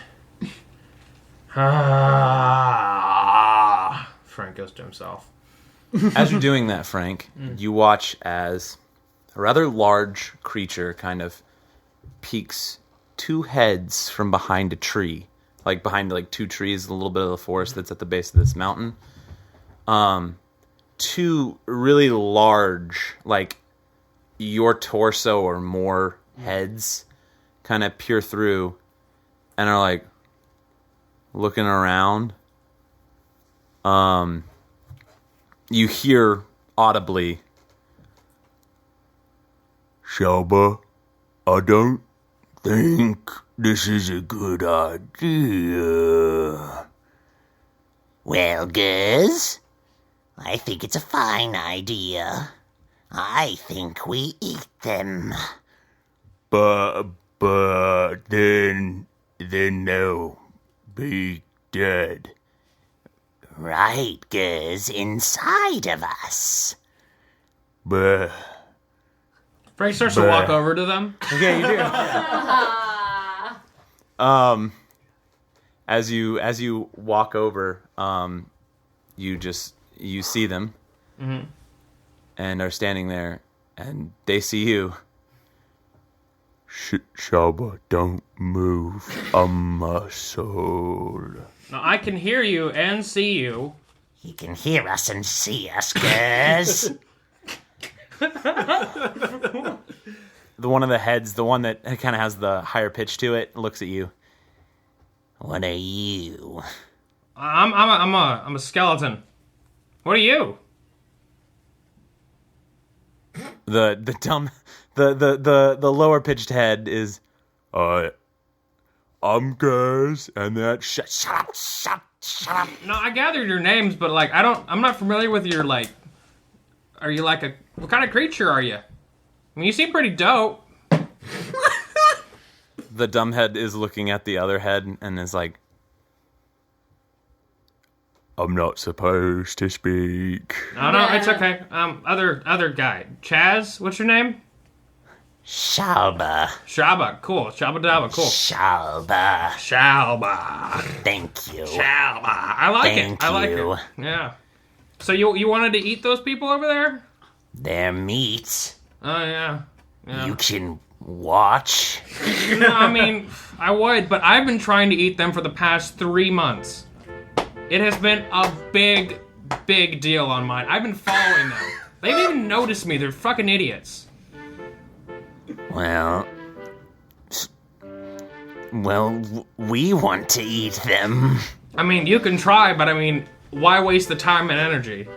Ah. Frank goes to himself. As you're doing that, Frank, you watch as a rather large creature kind of peeks 2 heads from behind a tree. Like behind like 2 trees, a little bit of the forest that's at the base of this mountain. 2 really large, like your torso or more heads kind of peer through and are like looking around. You hear audibly, Shelba, I don't think this is a good idea. Well, Guz, I think it's a fine idea. I think we eat them. But then they'll be dead. Right, Guz, inside of us. But Frank starts to walk over to them. okay, you do. As you walk over, you see them, and are standing there, and they see you. Shelba, don't move a muscle. Now, I can hear you and see you. He can hear us and see us, Guz. The one of the heads, the one that kind of has the higher pitch to it, looks at you. What are you? I'm a skeleton. What are you? The lower pitched head is, I'm Guz, and that Shut up. No, I gathered your names, but like I'm not familiar with your like. Are you like what kind of creature are you? I mean, you seem pretty dope. the dumb head is looking at the other head and is like, I'm not supposed to speak. No, it's okay. Other guy, Chaz. What's your name? Shalba. Shaba. Cool. Shabba dabba. Cool. Shalba. Shalba. Thank you. Shalba. I like Thank it. I like you. it. Yeah. So you wanted to eat those people over there? Their meat. Oh yeah. You can watch. No, I mean, I would, but I've been trying to eat them for the past 3 months. It has been a big, big deal on mine. I've been following them. They haven't even noticed me. They're fucking idiots. Well, we want to eat them. I mean, you can try, but I mean, why waste the time and energy?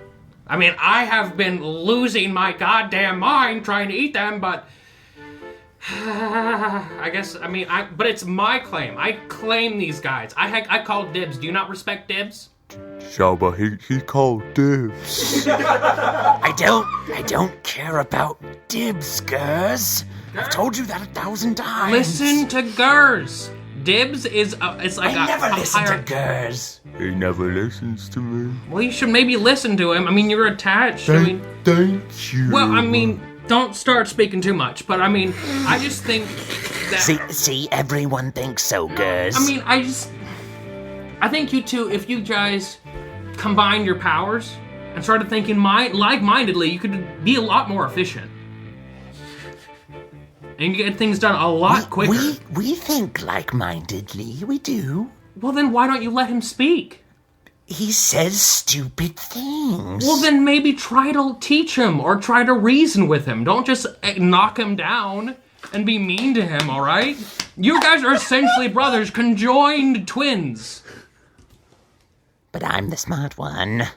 I mean, I have been losing my goddamn mind trying to eat them, but I guess, I mean, but it's my claim. I claim these guys. I call dibs. Do you not respect dibs? Shalba, he called dibs. I don't care about dibs, Guz. I've told you that 1,000 times. Listen to Gers. Dibs is it's like I a never listen higher... to Guz. He never listens to me. Well, you should maybe listen to him. I mean, you're attached. Thank you. Well, I mean, don't start speaking too much. But I mean, I just think that. See, everyone thinks so, Guz. I mean, I think you two, if you guys combined your powers and started thinking like-mindedly, you could be a lot more efficient. And you get things done a lot quicker. We think like-mindedly, we do. Well, then why don't you let him speak? He says stupid things. Well, then maybe try to teach him or try to reason with him. Don't just knock him down and be mean to him, all right? You guys are essentially brothers, conjoined twins. But I'm the smart one.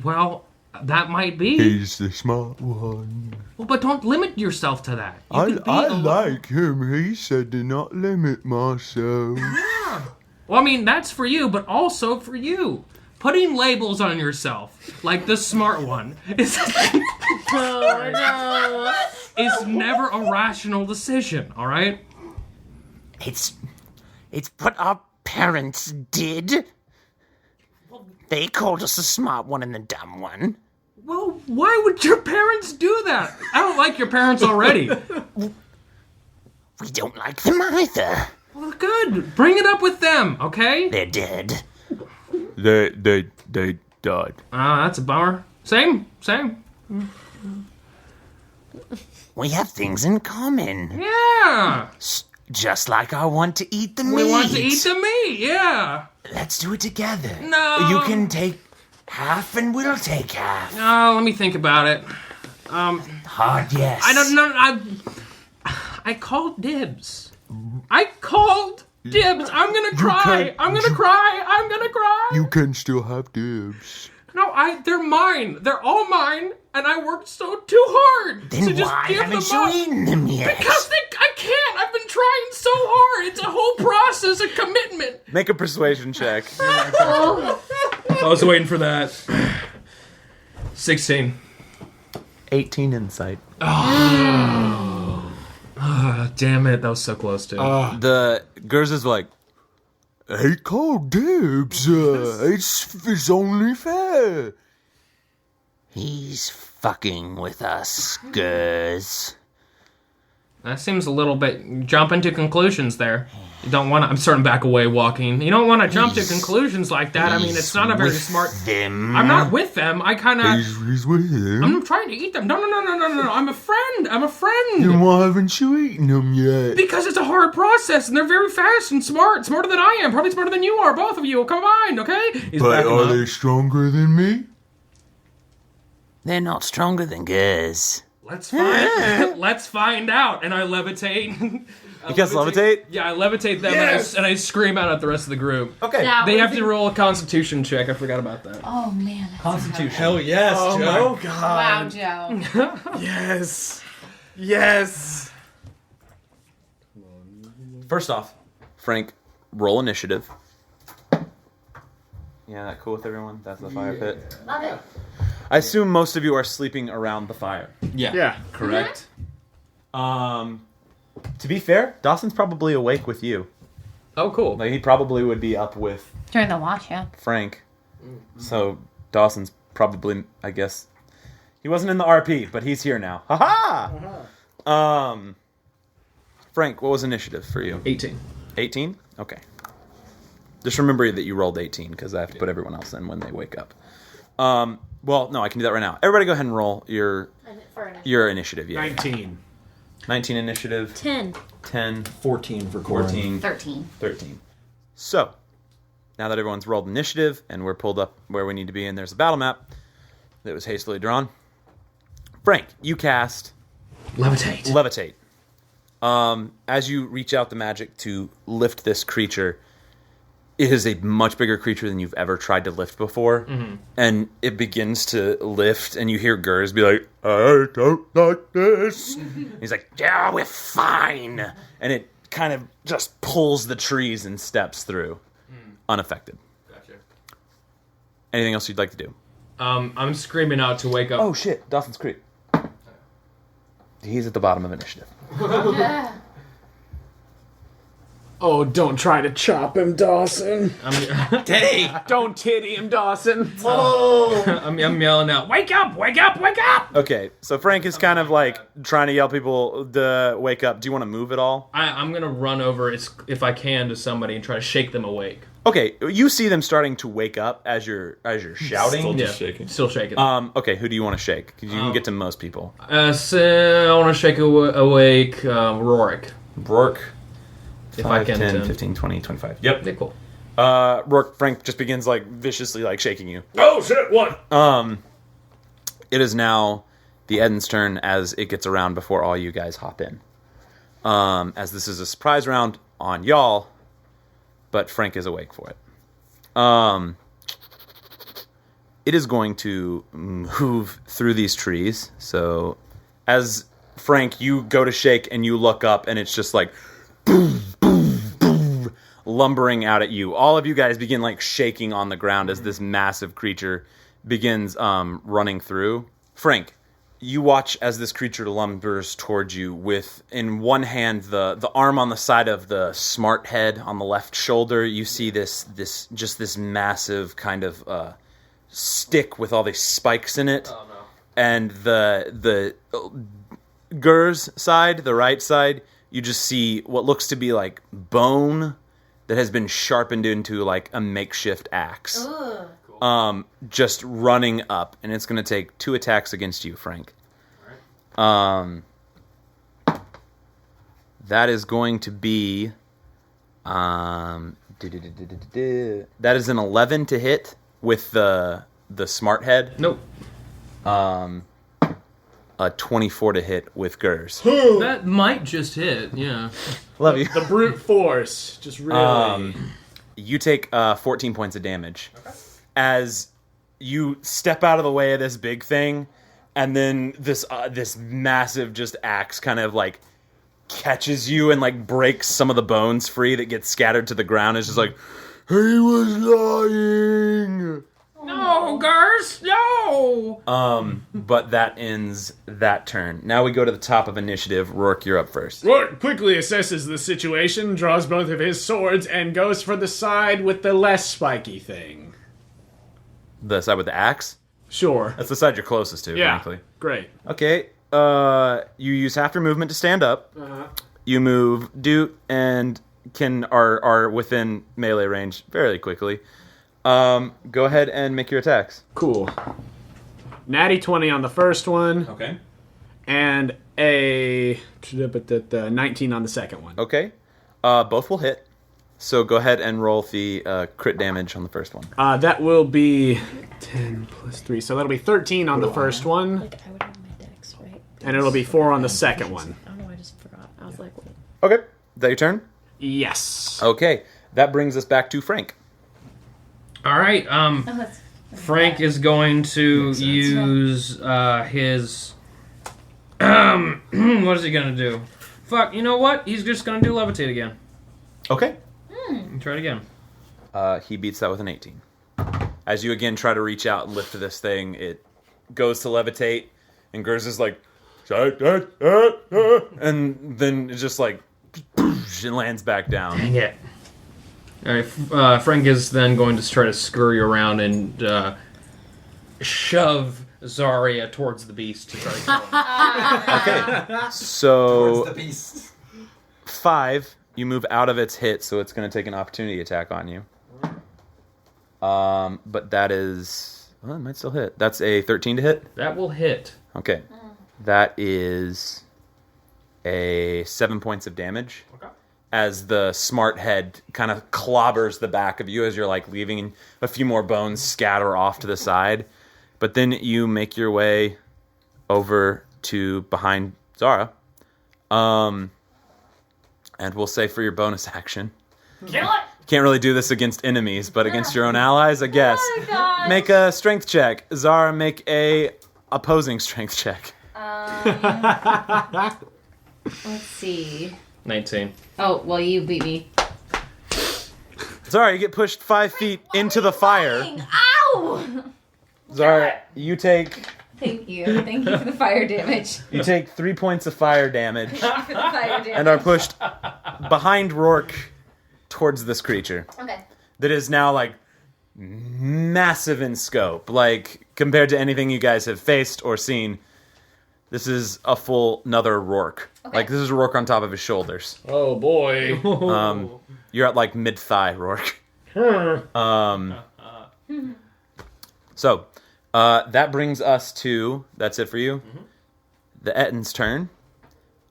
Well, that might be. He's the smart one. Well, but don't limit yourself to that. I like him. He said to not limit myself. Well, I mean, that's for you, but also for you. Putting labels on yourself, like the smart one, is never a rational decision, all right? It's what our parents did. They called us the smart one and the dumb one. Well, why would your parents do that? I don't like your parents already. We don't like them either. Well, good. Bring it up with them, okay? They're dead. They died. That's a bummer. Same. We have things in common. Yeah. Just like I want to eat the meat. We want to eat the meat, yeah. Let's do it together. No. You can take half and we'll take half. Oh, let me think about it. Hard yes. I don't know. I called dibs. I'm gonna cry. I'm gonna cry. You can still have dibs. No, they're mine. They're all mine, and I worked too hard. Then so just why give haven't them you up. eaten them yet? Because I can't. I've been trying so hard. It's a whole process, a commitment. Make a persuasion check. Oh, I was waiting for that. 16. 18 insight. Damn it, that was so close to. The Gers is like, He called dibs. It's only fair. He's fucking with us, Gers. That seems a little bit jumping to conclusions there. You don't want to. I'm starting back away walking. You don't want to jump to conclusions like that. I mean, it's not a very smart. Them. I'm not with them. I kind of. He's with him. I'm trying to eat them. No. I'm a friend. Then why haven't you eaten them yet? Because it's a hard process, and they're very fast and smart. Smarter than I am. Probably smarter than you are. Both of you combined. Okay. He's But backing are up. they stronger than me? They're not stronger than Gers. Let's find out. And I levitate. you guys levitate? Yeah, I levitate them and I scream out at the rest of the group. Okay. that They was have to roll a Constitution check. I forgot about that. Oh man. That's Constitution. Hell yes, Joe. Wow, Joe. Yes. First off, Frank, roll initiative. Yeah, that cool with everyone? That's the fire pit. Love it. I assume most of you are sleeping around the fire. Yeah. Correct. To be fair, Dawson's probably awake with you. Oh, cool. Like he probably would be up with During the watch, yeah. Frank. So Dawson's probably, I guess, he wasn't in the RP, but he's here now. Ha-ha! Frank, what was initiative for you? 18. 18? Okay. Just remember that you rolled 18 because I have to put everyone else in when they wake up. Well, no, I can do that right now. Everybody go ahead and roll your initiative. Yeah. 19. 19 initiative. 10. 10. 14 for Corin. 14. 13. So, now that everyone's rolled initiative and we're pulled up where we need to be and there's a battle map that was hastily drawn, Frank, you cast Levitate. As you reach out the magic to lift this creature, it is a much bigger creature than you've ever tried to lift before. And it begins to lift, and you hear Gers be like, I don't like this. he's like, yeah, we're fine. And it kind of just pulls the trees and steps through, unaffected. Gotcha. Anything else you'd like to do? I'm screaming out to wake up. Oh, shit, Dawson's Creek. He's at the bottom of initiative. Oh, don't try to chop him, Dawson. Titty! Don't titty him, Dawson. I'm yelling out, wake up, wake up, wake up! Okay, so Frank is kind of like trying to yell people to wake up. Do you want to move at all? I'm gonna run over if I can to somebody and try to shake them awake. Okay, you see them starting to wake up as you're shouting. Still just shaking. Still shaking. Okay, who do you want to shake? 'Cause you can get to most people. So I want to shake awake Roarke. Roarke. If 5, I can. 10, Tim. 15, 20, 25. Yep. Yeah, cool. Roarke, Frank just begins like viciously like shaking you. Oh shit! What? It is now the Eden's turn as it gets around before all you guys hop in. As this is a surprise round on y'all, but Frank is awake for it. It is going to move through these trees. So as Frank, you go to shake and you look up and it's just like boom, boom, boom, lumbering out at you. All of you guys begin like shaking on the ground as this massive creature begins running through. Frank, you watch as this creature lumbers towards you with, in one hand, the arm on the side of the smart head on the left shoulder. You see this massive kind of stick with all these spikes in it. Oh, no. And the Gers side, the right side, you just see what looks to be like bone that has been sharpened into like a makeshift axe. just running up, and it's going to take 2 attacks against you, Frank. That is going to be that is an 11 to hit with the smart head. Nope. A 24 to hit with Gers. That might just hit, yeah. Love you. The brute force. Just really. You take 14 points of damage as you step out of the way of this big thing, and then this massive just axe kind of like catches you and like breaks some of the bones free that get scattered to the ground. It's just like, he was lying. No, Gers, no! But that ends that turn. Now we go to the top of initiative. Roarke, you're up first. Roarke quickly assesses the situation, draws both of his swords, and goes for the side with the less spiky thing. The side with the axe? Sure. That's the side you're closest to, Yeah, frankly. great. Okay, you use half your movement to stand up. You move Doot and are within melee range fairly quickly. Go ahead and make your attacks. Cool. Natty 20 on the first one. Okay. And a 19 on the second one. Okay. Both will hit. So go ahead and roll the crit damage on the first one. That will be 10 plus 3. So that'll be 13 on the first one. Like, I would have my dex, right? And it'll be 4 on the second one. I don't know, I just forgot. I was like, wait. Okay. Is that your turn? Yes. Okay. That brings us back to Frank. All right. Frank is going to use his. What is he gonna do? Fuck. You know what? He's just gonna do levitate again. Okay. Try it again. He beats that with an 18. As you again try to reach out and lift this thing, it goes to levitate, and Gers is like, and then it just like, it lands back down. Dang it. All right. Frank is then going to try to scurry around and shove Zarya towards the beast to try to kill him. Okay. So Towards the beast. 5, you move out of its hit, so it's going to take an opportunity attack on you. But that is, well, it might still hit. That's a 13 to hit. That will hit. Okay. That is a 7 points of damage. Okay. As the smart head kind of clobbers the back of you as you're like leaving a few more bones scatter off to the side. But then you make your way over to behind Zara. And we'll say for your bonus action. Kill it! Can't really do this against enemies, but against your own allies, I guess. Oh my gosh. Make a strength check. Zara, make a opposing strength check. Let's see. 19. Oh, well, you beat me. Zara, you get pushed 5 feet into the fire. Ow! Zara, you take Thank you. Thank you for the fire damage. you take 3 points of fire damage For the fire damage. and are pushed behind Roarke towards this creature Okay. that is now like massive in scope. Like compared to anything you guys have faced or seen, this is a full another Roarke. Okay. Like this is Roarke on top of his shoulders. Oh, boy. You're at like mid-thigh, Roarke. So, that brings us to, that's it for you, the Ettin's turn.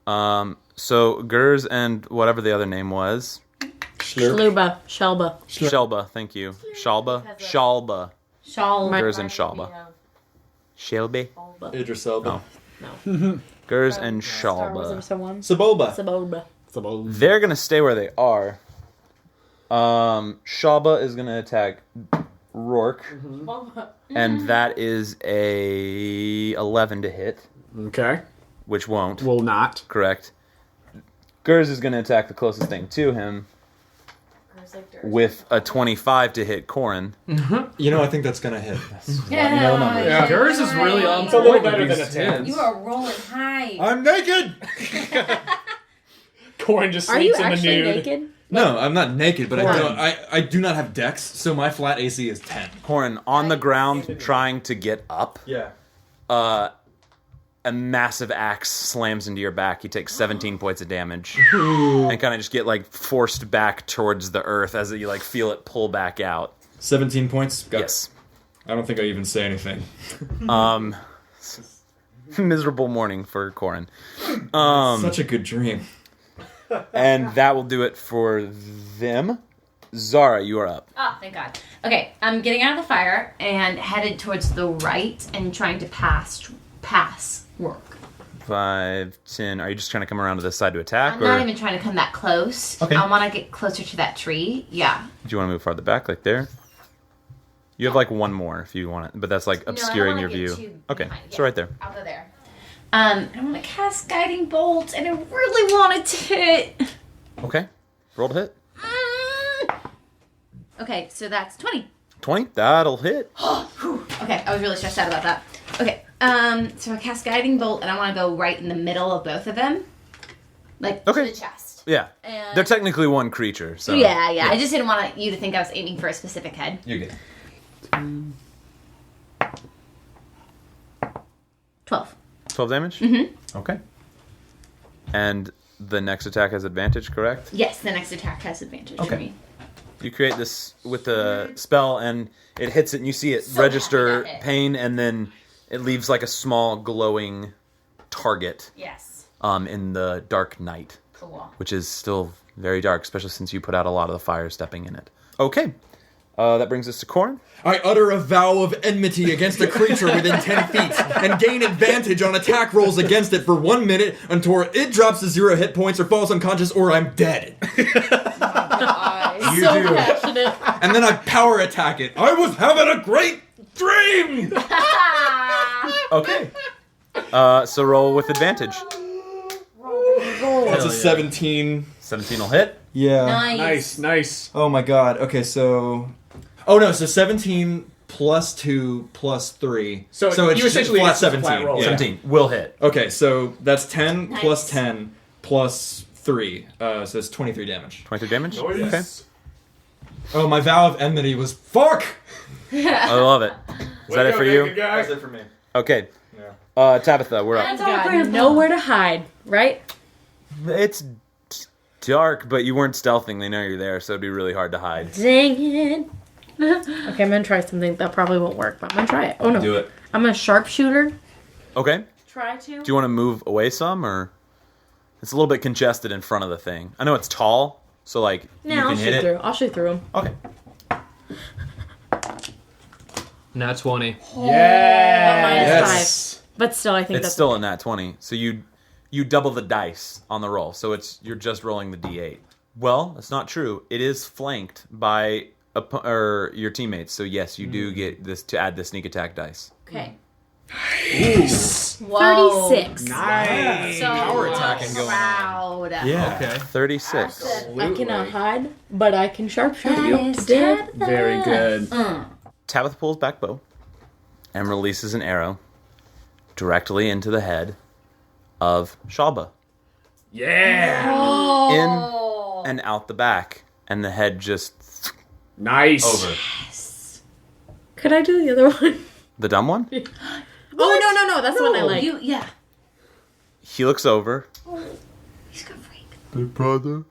So, Gers and whatever the other name was. Shluba. Shelba. Shelba, thank you. Shalba? Shalba. Shawl. Gers and Shalba. Shelby? Idris Elba. Gers and Star Wars Shalba. episode 1. Saboba. Saboba. They're going to stay where they are. Shalba is going to attack Roarke. And that is a 11 to hit, Okay. which won't. Will not. Correct. Gers is going to attack the closest thing to him with a 25 to hit Corin. You know, I think that's gonna hit. Yeah. Yours is really on It's a little point better with than these a 10. hits. You are rolling high. I'm naked. Corin just Are you sleeps in the actually nude. naked? No, I'm not naked, but Corin. I do not have dex, so my flat AC is 10. Corin, on the ground, trying to get up. Yeah. A massive axe slams into your back. You take 17 points of damage. And kind of just get, like, forced back towards the earth as you, like, feel it pull back out. 17 points. Got Yes. I don't think I even say anything. Miserable morning for Corin. Such a good dream. And that will do it for them. Zara, you are up. Oh, thank God. Okay, I'm getting out of the fire and headed towards the right and trying to pass Roarke. 5, 10. Are you just trying to come around to this side to attack? I'm not even trying to come that close. Okay. I want to get closer to that tree. Yeah. Do you want to move farther back, like there? You have like one more if you want it, but that's like obscuring your view. Okay, so right there. I'll go there. I want to cast Guiding Bolt, and I really want it to hit. Okay, roll to hit. Okay, so that's 20. 20, that'll hit. Okay, I was really stressed out about that. Okay, so I cast Guiding Bolt, and I want to go right in the middle of both of them. Like, to the chest. Yeah, And- they're technically one creature, so. Yeah. I just didn't want you to think I was aiming for a specific head. You're good. 12. 12 damage? Mm-hmm. Okay. And the next attack has advantage, correct? Yes, the next attack has advantage for me. You create this with the spell, and it hits it, and you see it So register happy that hit. pain, and then it leaves like a small glowing target Yes. in the dark night, Cool. which is still very dark, especially since you put out a lot of the fire stepping in it. Okay. That brings us to Corin. I utter a vow of enmity against a creature within 10 feet and gain advantage on attack rolls against it for 1 minute until it drops to 0 hit points or falls unconscious or I'm dead. So passionate. And then I power attack it. I was having a great dream! Okay. So roll with advantage. That's a 17. 17 will hit. Yeah. Nice. Oh my god. Okay, so... Oh no, so 17 plus 2 plus 3. So it's you essentially flat it's a flat 17. roll. Yeah. 17 will hit. Okay, so that's 10 Nice. plus 10 plus 3. So it's 23 damage. 23 damage? Okay. Oh, my vow of enmity was fuck! I love it. Is that it for you? That's it for me. Okay. Yeah. Tabitha, we're up. Got nowhere to hide, right? It's dark, but you weren't stealthing. They know you're there, so it'd be really hard to hide. Dang it. Okay, I'm gonna try something that probably won't work, but I'm gonna try it. Oh no. Do it. I'm a sharpshooter. Okay. Try to. Do you want to move away some, or it's a little bit congested in front of the thing? I know it's tall, so like No, you I'll can shoot hit through. it. I'll shoot through him. Okay. Nat 20. Yeah. Minus Yes. 5. But still, I think It's that's still a nat 20, so you double the dice on the roll, so you're just rolling the d8. Well, that's not true. It is flanked by your teammates, so yes, you do get this to add the sneak attack dice. okay. Whoa. 36. Nice. So Power attacking going on. proud. Yeah. Okay. 36. I cannot hide, but I can sharpshoot you to death. Very good. Tabitha pulls back bow and releases an arrow directly into the head of Shalba. Yeah. In and out the back, and the head just Nice. over. Could I do the other one? The dumb one? Oh, no. That's the one I like. Yeah. He looks over. He's gonna freak. Big brother.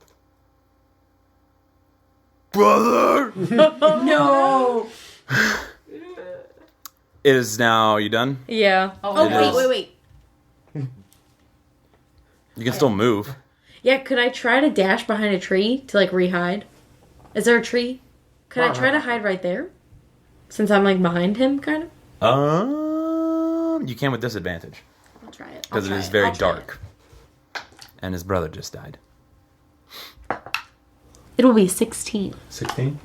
Brother! No. It is now. You done? Yeah. Oh, It wait. is. You can still move. Yeah, could I try to dash behind a tree to, like, re-hide? Is there a tree? Could I try to hide right there? Since I'm, like, behind him, kind of? You can with disadvantage. I'll try it. Because it is very dark. And his brother just died. It will be 16. 16?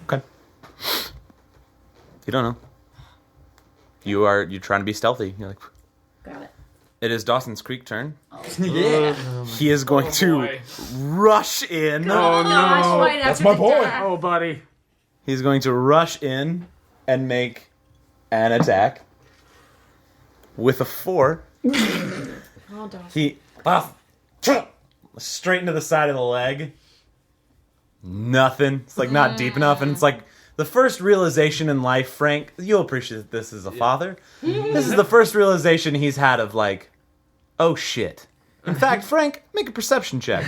Okay. You don't know. You're trying to be stealthy. You're like, Got it. it is Dawson's Creek turn. Yeah. He is going to rush in. Oh no. Right That's after my the boy. death. Oh, buddy. He's going to rush in and make an attack with a 4. Oh, Dawson. He straight into the side of the leg. Nothing. It's like not deep enough, and it's like the first realization in life, Frank. You'll appreciate this as a father. This is the first realization he's had of like, oh shit. In fact, Frank, make a perception check.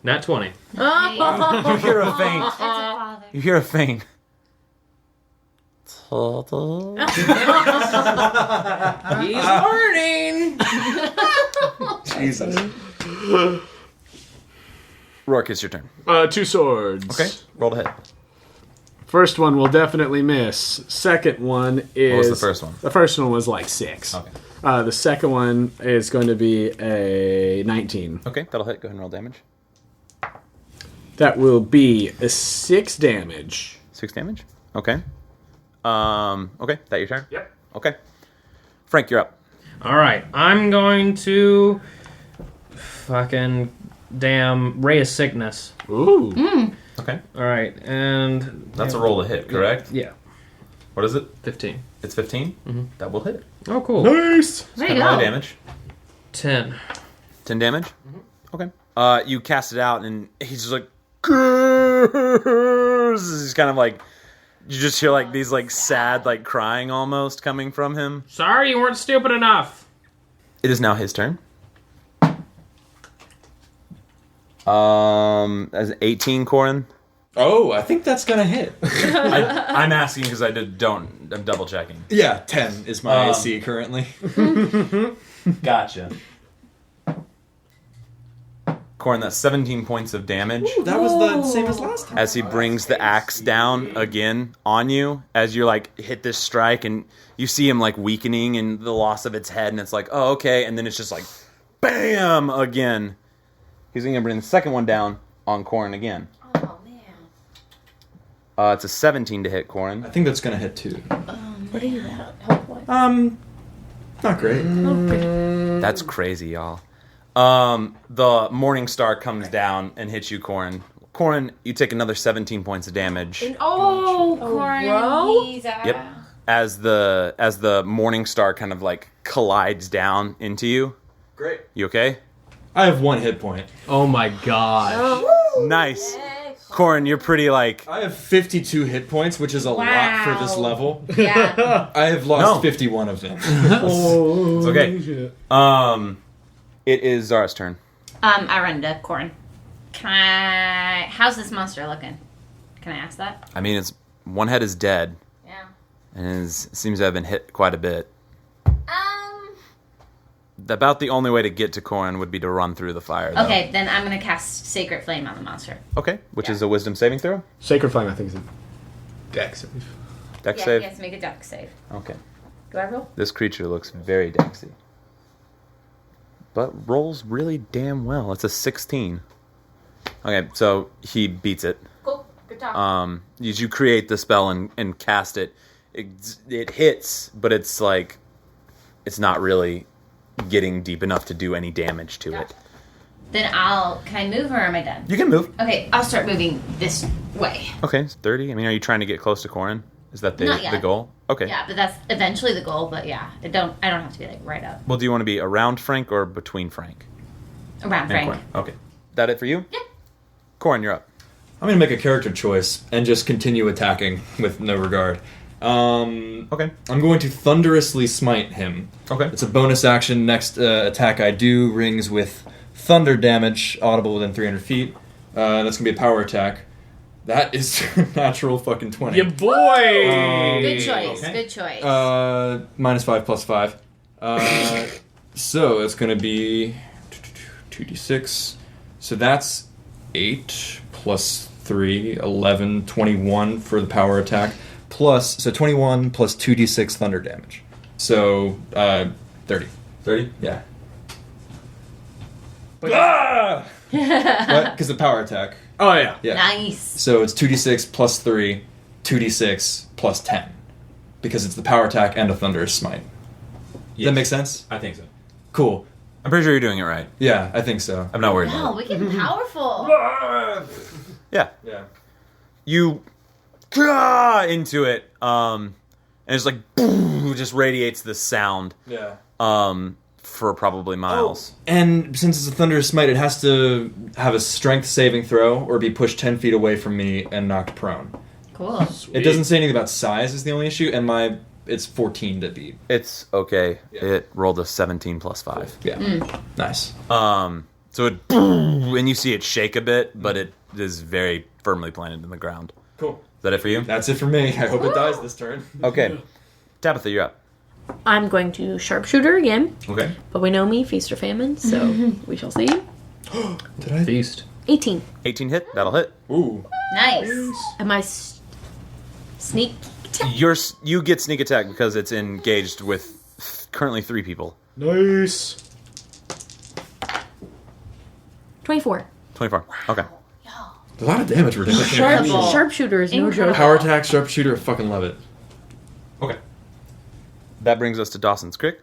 Nat 20. You hear a faint. It's a father. You hear a faint. He's learning. Jesus. Roarke, it's your turn. 2 swords. Okay, roll to hit. First one will definitely miss. Second one is... What was the first one? The first one was like 6. Okay. The second one is going to be a 19. Okay, that'll hit. Go ahead and roll damage. That will be a 6 damage. 6 damage? Okay. Okay, that your turn? Yep. Okay. Frank, you're up. All right, I'm going to fucking damn ray of sickness. Ooh. Okay. All right, and That's a roll to hit, correct? Yeah, What is it? 15. It's 15? Mm-hmm. That will hit. Oh, cool. Nice. There you Roll go. damage. 10. 10 damage? Okay. You cast it out, and he's just like, "Curse!" He's kind of like, you just hear like these like sad like crying almost coming from him. Sorry you weren't stupid enough. It is now his turn. As an 18, Corin. Oh, I think that's gonna hit. I'm asking because I'm double checking. Yeah, 10 is my AC currently. Gotcha. Corin, that's 17 points of damage. That was the same as last time. As he brings the axe down again on you, as you like hit this strike, and you see him like weakening and the loss of its head, and it's like, oh, okay, and then it's just like, bam, again. He's gonna bring the second one down on Corin again. Oh, man. It's a 17 to hit, Corin. I think that's gonna hit too. What are you at? Health-wise? Not great. That's crazy, y'all. The Morning Star comes down and hits you, Corin. Corin, you take another 17 points of damage. Oh, Corin. row? He's Yep. As the Morning Star kind of like collides down into you. Great. You okay? I have 1 hit point. Oh my god. Nice. Corin, you're pretty like... I have 52 hit points, which is a lot for this level. Yeah. I have lost No. 51 of them. It's okay. It is Zara's turn. I run to Corin. How's this monster looking? Can I ask that? I mean, it's one head is dead, Yeah. and seems to have been hit quite a bit. About the only way to get to Corin would be to run through the fire, though. Okay, then I'm gonna cast Sacred Flame on the monster. Okay, which is a wisdom saving throw? Sacred Flame, I think, is a dex save. Dex Yeah, save? he has to make a dex save. Okay. Do I roll? This creature looks very dexy. But rolls really damn well. It's a 16. Okay, so he beats it. Cool. Good job. As you create the spell and cast it, it hits, but it's like, it's not really getting deep enough to do any damage to it. Then can I move or am I done? You can move. Okay, I'll start moving this way. Okay, it's 30. I mean, are you trying to get close to Corin? Is that Not the yet. goal? Okay. Yeah, but that's eventually the goal, but yeah. I don't have to be like right up. Well, do you want to be around Frank or between Frank? Around and Frank. Corin? Okay. That it for you? Yep. Corin, you're up. I'm gonna make a character choice and just continue attacking with no regard. Okay. I'm going to thunderously smite him. Okay. It's a bonus action. Next attack I do rings with thunder damage, audible within 300 feet. That's gonna be a power attack. That is natural fucking 20. Yeah, boy. Good choice. Okay. Good choice. -5 plus 5. So it's gonna be 2d6. So that's 8 plus 3, 11, 21 for the power attack. So 21 plus 2d6 thunder damage. So 30. 30? Yeah. Ah! What? Because the power attack. Oh, yeah. Yeah. Nice. So it's 2d6 plus 3, 2d6 plus 10. Because it's the power attack and a thunderous smite. Does that make sense? I think so. Cool. I'm pretty sure you're doing it right. Yeah, I think so. I'm not worried Wow, about we get powerful. it. Yeah. Yeah. You into it, and it's like boom, just radiates this sound Yeah. for probably miles. And since it's a thunderous smite, it has to have a strength saving throw or be pushed 10 feet away from me and knocked prone. Cool. It doesn't say anything about size is the only issue, and it's 14 to beat. It's okay. Yeah. It rolled a 17 plus 5. Yeah. Nice. So it, and you see it shake a bit, but it is very firmly planted in the ground. Cool. Is that it for you? That's it for me. I hope it dies this turn. Okay. Tabitha, you're up. I'm going to sharpshooter again, Okay. but we know me, feast or famine, so we shall see. Did I? Feast. 18. 18 hit. That'll hit. Ooh. Nice. Am I sneak? You get sneak attack because it's engaged with currently 3 people. Nice. 24. 24. Okay. A lot of damage we're doing. Sharpshooter is no joke. Power attack, sharpshooter, I fucking love it. Okay. That brings us to Dawson's Creek.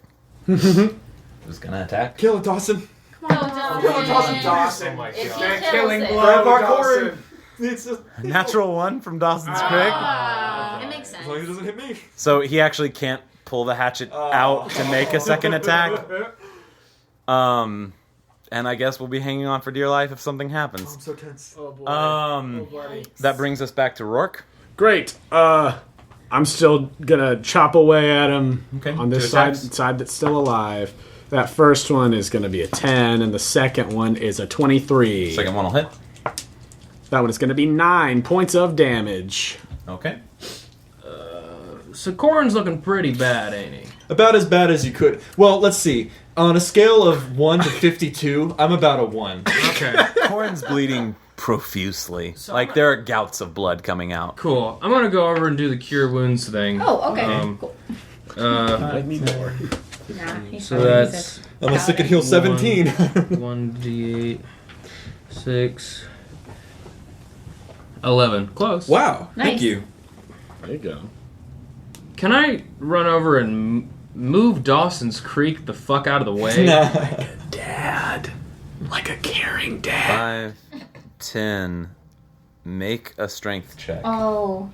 Who's gonna attack? Kill it, Dawson. Come on, Dawson. Dawson. my If he God. kills it. Grab our Dawson. Corin. It's just, Natural 1 from Dawson's Creek. It makes sense. as long as he doesn't hit me. So he actually can't pull the hatchet out to make a second attack. And I guess we'll be hanging on for dear life if something happens. I'm so tense. Oh boy. Um, that brings us back to Roarke. Great. I'm still gonna chop away at him on this Two side attacks. that's still alive. That first one is gonna be a 10, and the second one is a 23. Second one will hit. That one is gonna be 9 points of damage. Okay. So Corin's looking pretty bad, ain't he? About as bad as you could. Well, let's see. On a scale of 1 to 52, I'm about a 1. Okay. Corin's bleeding profusely. Like there are gouts of blood coming out. Cool. I'm gonna go over and do the cure wounds thing. Oh, okay. Cool. I need more. Nah, he's So fine. that's Unless it could heal 17. 1d8, 6, 11. Close. Wow. Nice. Thank you. There you go. Can I run over and move Dawson's Creek the fuck out of the way? Dad. Like a caring dad. 5, 10. Make a strength check. Oh,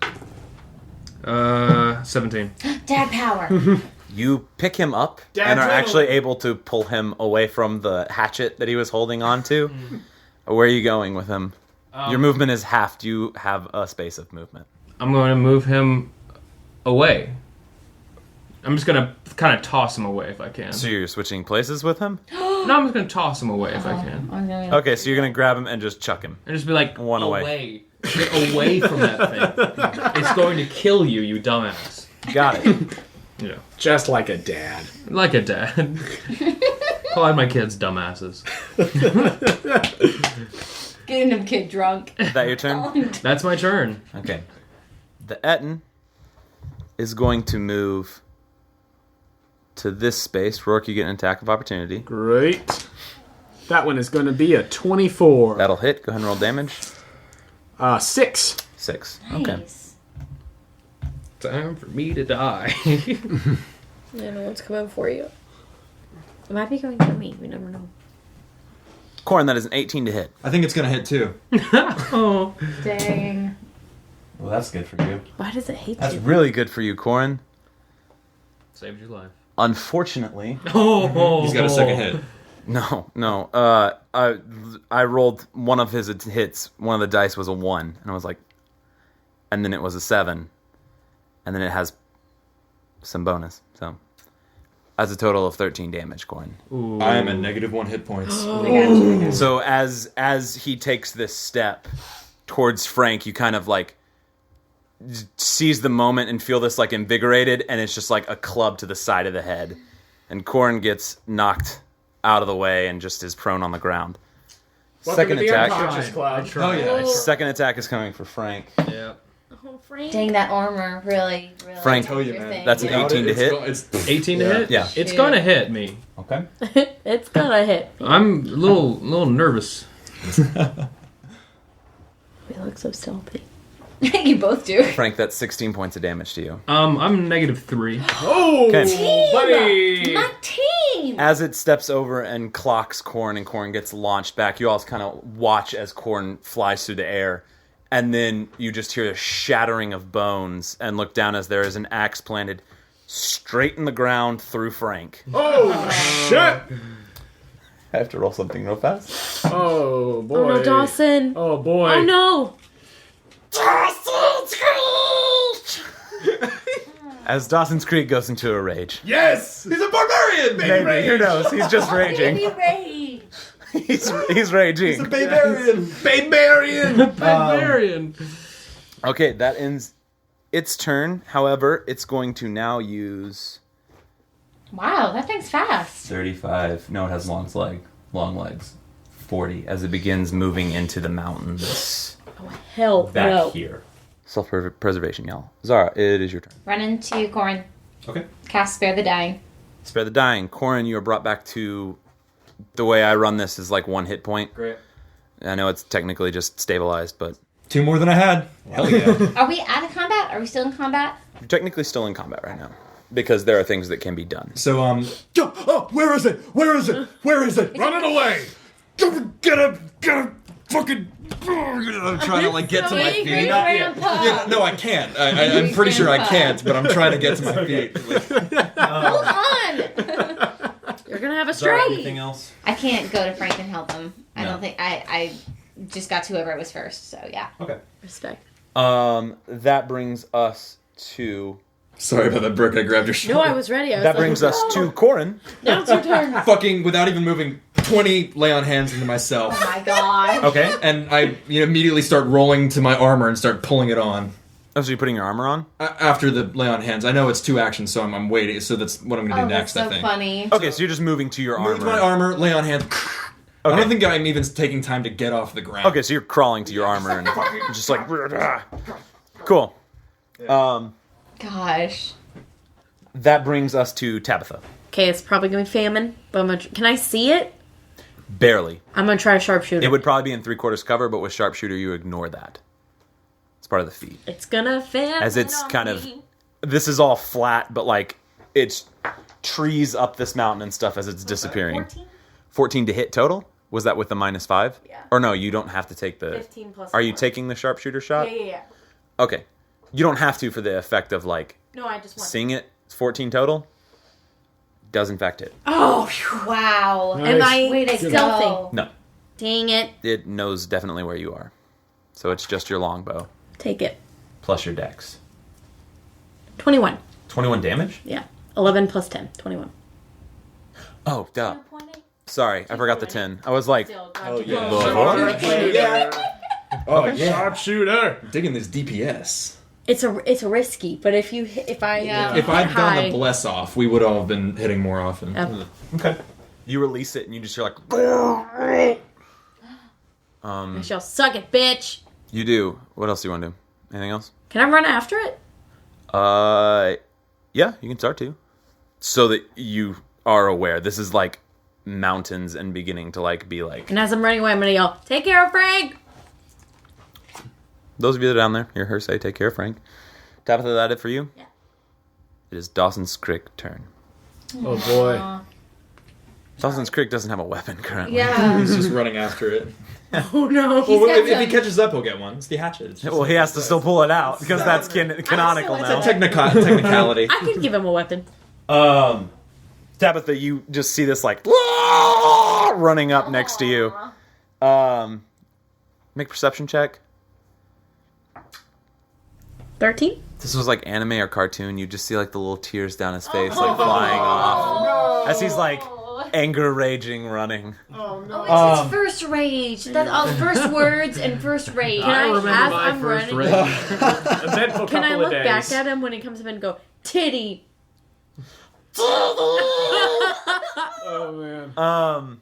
17. dad power. You pick him up and are actually able to pull him away from the hatchet that he was holding on to. Where are you going with him? Your movement is half. Do you have a space of movement? I'm going to move him away. I'm just going to kind of toss him away if I can. So you're switching places with him? No, I'm just going to toss him away if I can. Okay, so you're going to grab him and just chuck him. And just be like, One away. Get away from that thing. It's going to kill you, you dumbass. Got it. You know, Just like a dad. like a dad. Calling my kids dumbasses. Getting them kid drunk. Is that your turn? That's my turn. Okay. The Etten is going to move to this space. Roarke, you get an attack of opportunity. Great. That one is going to be a 24. That'll hit. Go ahead and roll damage. 6. 6. Okay. Nice. Time for me to die. I know what's coming for you. It might be coming for me. We never know. Corin, that is an 18 to hit. I think it's going to hit too. Oh. Dang. Well, that's good for you. Why does it hate That's you? really good for you, Corin. Saved your life. Unfortunately, Oh. He's got a second hit. no. I rolled one of his hits. One of the dice was a 1, and I was like, and then it was a 7, and then it has some bonus. So, that's a total of 13 damage, Corin. I am at -1 hit points. So as he takes this step towards Frank, you kind of like seize the moment and feel this like invigorated, and it's just like a club to the side of the head, and Corin gets knocked out of the way and just is prone on the ground. Second attack. Oh yeah. Second attack is coming for Frank. Yeah. Oh, Frank. Dang, that armor really. Frank, tell you, your man. thing. That's an Yeah. 18 to hit. It's 18 to hit? Yeah. It's gonna hit me. Okay. It's gonna hit. I'm a little nervous. We look so stealthy. You both do. Frank, that's 16 points of damage to you. I'm -3. Oh, Okay. buddy! My team. As it steps over and clocks Corin and Corin gets launched back, you all kind of watch as Corin flies through the air. And then you just hear a shattering of bones and look down as there is an axe planted straight in the ground through Frank. Oh, shit! I have to roll something real fast. Oh, boy. Oh no, Dawson. Oh, boy. Oh no. As Dawson's Creek goes into a rage. Yes! He's a barbarian, baby! Maybe, who knows? He's just raging. Rage. He's raging. He's a barbarian. Barbarian. Okay, that ends its turn. However, it's going to now use Wow, that thing's fast. 35. No, it has long legs. 40 as it begins moving into the mountains Hell back no. here. Self-preservation, y'all. Zara, it is your turn. Run into Corin. Okay. Cast Spare the Dying. Spare the dying. Corin, you are brought back to... The way I run this is like 1 hit point. Great. I know it's technically just stabilized, but 2 more than I had. Hell yeah. Are we out of combat? Are we still in combat? you're technically still in combat right now. Because there are things that can be done. So, where is it? Where is it? Where is it? Run it away! Get him, fucking... I'm trying to, like, get to my feet. Grandpa. Yeah, no, I can't. I'm pretty sure I can't, but I'm trying to get to my feet. Hold on. You're gonna have a Zara, stroke. anything else? I can't go to Frank and help him. I No. don't think I just got to whoever it was first. So yeah. Okay. Respect. That brings us to... Sorry about that, Brooke. I grabbed your shoulder. No, I was ready. I was That like, brings us to Corin. Now it's your turn. Fucking, without even moving, 20 lay on hands into myself. Oh my god. Okay. And I immediately start rolling to my armor and start pulling it on. Oh, so you're putting your armor on? After the lay on hands. I know it's 2 actions, so I'm waiting. So that's what I'm going to do That's next, so I think. funny. Okay, so you're just moving to your Move to my armor. armor, lay on hands. I don't think I'm even taking time to get off the ground. Okay, so you're crawling to your armor and just like... Cool. Gosh. That brings us to Tabitha. Okay, it's probably gonna be famine, but I'm gonna. Can I see it? Barely. I'm gonna try a sharpshooter. It would probably be in 3/4 cover, but with sharpshooter, you ignore that. It's part of the feat. It's gonna fail. As it's kind of... This is all flat, but like it's trees up this mountain and stuff as it's disappearing. 14 to hit total? Was that with the -5? Yeah. Or no, you don't have to take the... 15 plus Are you 4. taking the sharpshooter shot? Yeah. Okay. You don't have to for the effect of like No, I just want. seeing it. It's 14 total. Does in fact hit. Oh, phew. Wow. Am I Way to stealthy? go. No. Dang it! It knows definitely where you are. So it's just your longbow. Take it. Plus your dex. 21. 21 damage? Yeah. 11 plus 10. 21. Oh, duh. Sorry, I forgot the 10. I was like, Oh, yeah. Sharpshooter. Oh, yeah. Sharpshooter. Digging this DPS. It's risky, but if I If I'd gone high, the bless off, we would all have been hitting more often. okay. You release it and you just hear like, I shall suck it, bitch. you do. What else do you want to do? Anything else? Can I run after it? Yeah, you can start to. So that you are aware. This is like mountains and beginning to like be like... And as I'm running away, I'm gonna yell, "Take care of Frank!" Those of you that are down there, hear her say, take care, Frank. Tabitha, that it for you? Yeah. It is Dawson's Creek turn. Oh boy. Dawson's Creek doesn't have a weapon currently. Yeah. He's just running after it. Oh no! Well, got if he some- catches up, he'll get one. It's the hatchet. It's just Well, he has to still pull it out because that's canonical It's now. a technicality. I could give him a weapon. Tabitha, you just see this like running up next to you. Make perception check. 13. This was like anime or cartoon. You just see like the little tears down his face, like flying off as he's like anger raging, running. Oh, it's his first rage. That's all first words and first rage. Can I, remember as my I'm first running, Eventful can I couple look of days. back at him when he comes up and go, "Titty"? Oh man.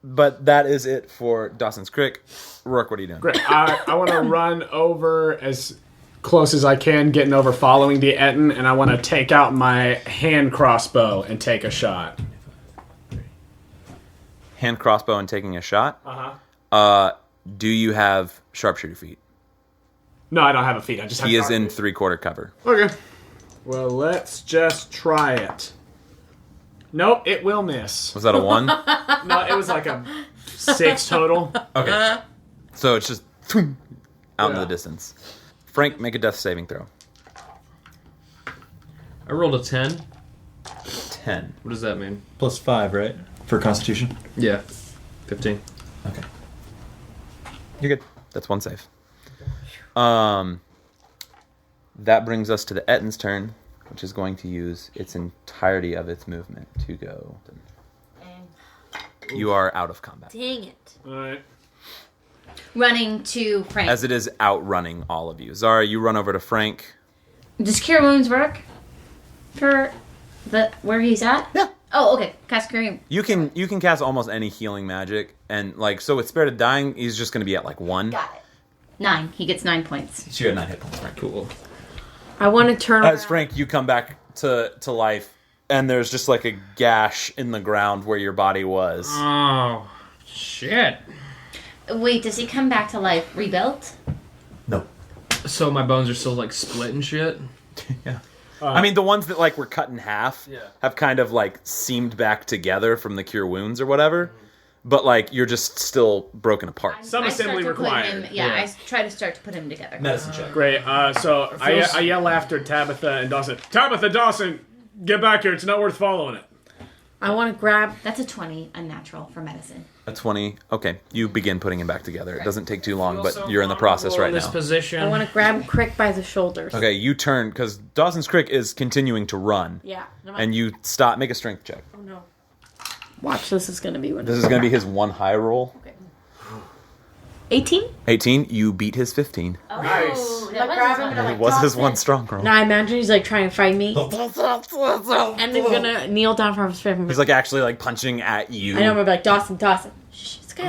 But that is it for Dawson's Creek. Rourke, what are you doing? Great. I want to run over as close as I can, getting over following the Etten, and I want to take out my hand crossbow and take a shot. Hand crossbow and taking a shot. Uh-huh. Do you have sharpshooter feet? No, I don't have a feat. I just have He is in cartridge. 3/4 cover. Okay. Well, let's just try it. Nope, it will miss. Was that a 1? No, it was like a 6 total. Okay. So it's just out into Yeah. the distance. Frank, make a death saving throw. I rolled a 10. 10. What does that mean? +5, right? For Constitution? Yeah. 15. Okay. You're good. That's 1 save. That brings us to the Etten's turn, which is going to use its entirety of its movement to go. You are out of combat. Dang it. All right. Running to Frank. As it is outrunning all of you. Zara, you run over to Frank. Does Cure Wounds work for where he's at? Yeah. Oh, okay. Cast Cure. You can cast almost any healing magic, and like so with Spirited Dying, he's just going to be at like 1. Got it. 9. He gets 9 points. So you had 9 hit points, Frank. Cool. I want to turn As around. Frank, you come back to life, and there's just like a gash in the ground where your body was. Oh, shit. Wait, does he come back to life rebuilt? No. So my bones are still like split and shit. Yeah. I mean, the ones that like were cut in half have kind of like seamed back together from the cure wounds or whatever, but like you're just still broken apart. Some assembly required. I try to start to put him together. Medicine check. Great. So I yell after Tabitha and Dawson. Tabitha, Dawson, get back here. It's not worth following it. I want to grab. That's a 20 unnatural for medicine. A 20. Okay, you begin putting him back together. It doesn't take too long, but you're in the process right This now. position. I want to grab Crick by the shoulders. Okay, you turn because Dawson's Creek is continuing to run, Yeah. and you stop. Make a strength check. Oh no. Watch, this is going to be when. This is going to be his 1 high roll. Okay. 18? 18. You beat his 15. Oh, Nice. that grab was him It was his 1 strong roll. Now I imagine he's like trying to fight me. And he's going to kneel down for his favorite. He's like actually like punching at you. I know, I'm gonna be like, Dawson. Shh, it's okay.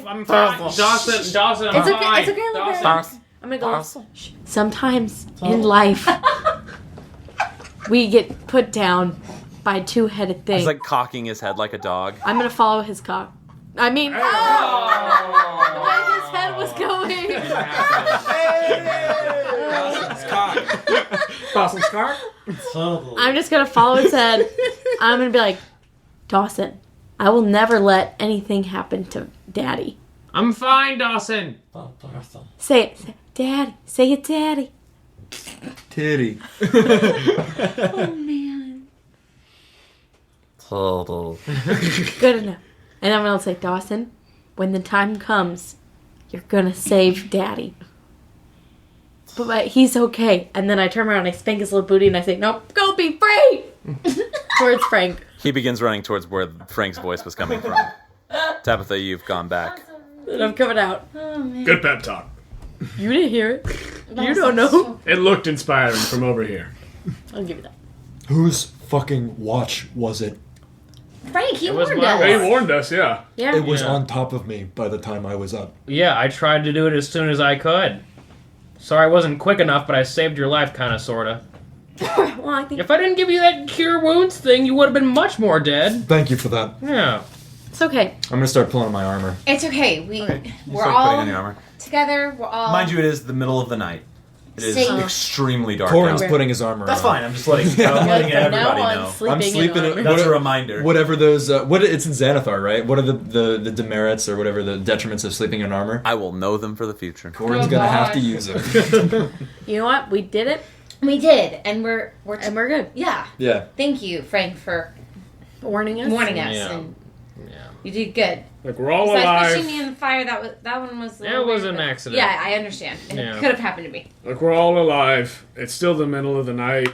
I'm fine. Dawson, It's okay, fine. it's okay, look Dawson. I'm gonna go. Shh. Sometimes in life, we get put down by a 2-headed thing. He's like cocking his head like a dog. I'm gonna follow his cock. I mean, the way his head was going. Dawson's car? I'm just gonna follow his head. I'm gonna be like, Dawson, I will never let anything happen to Daddy. I'm fine, Dawson. Say it, Daddy. Say it, Daddy. Titty. Oh man. Good enough. And I'm gonna say, Dawson, when the time comes, you're gonna save Daddy. But he's okay. And then I turn around and I spank his little booty and I say, nope, go be free! Towards Frank. He begins running towards where Frank's voice was coming from. Tabitha, you've gone back. And I'm coming out. Oh, man. Good pep talk. You didn't hear it. You don't know. It looked inspiring from over here. I'll give you that. Whose fucking watch was it? Frank, he was warned my us. He warned us, yeah. Yeah. It was on top of me by the time I was up. Yeah, I tried to do it as soon as I could. Sorry I wasn't quick enough, but I saved your life, kind of, sort of. Well, I think If I didn't give you that cure wounds thing, you would have been much more dead. Thank you for that. Yeah. it's okay. I'm gonna start pulling on my armor. It's okay. We're Start putting all on your armor. together. We're all. Mind you, it is the middle of the night. It is Safe. extremely dark Corin's out. putting his armor That's on. fine. I'm just letting everybody know. I'm sleeping in in- That's a reminder. Whatever those, what it's in Xanathar, right? What are the demerits or whatever the detriments of sleeping in armor? I will know them for the future. Corin's gonna have to use them. You know what? We did it, We did, and we're and we're good. yeah. Yeah. Thank you, Frank, for Warning us. warning us, Yeah. and Yeah. you did good. Like, we're all Besides alive. pushing me in the fire, that one was. a It little was weird, an but- accident. Yeah, I understand. It Yeah. could have happened to me. Look, we're all alive. It's still the middle of the night.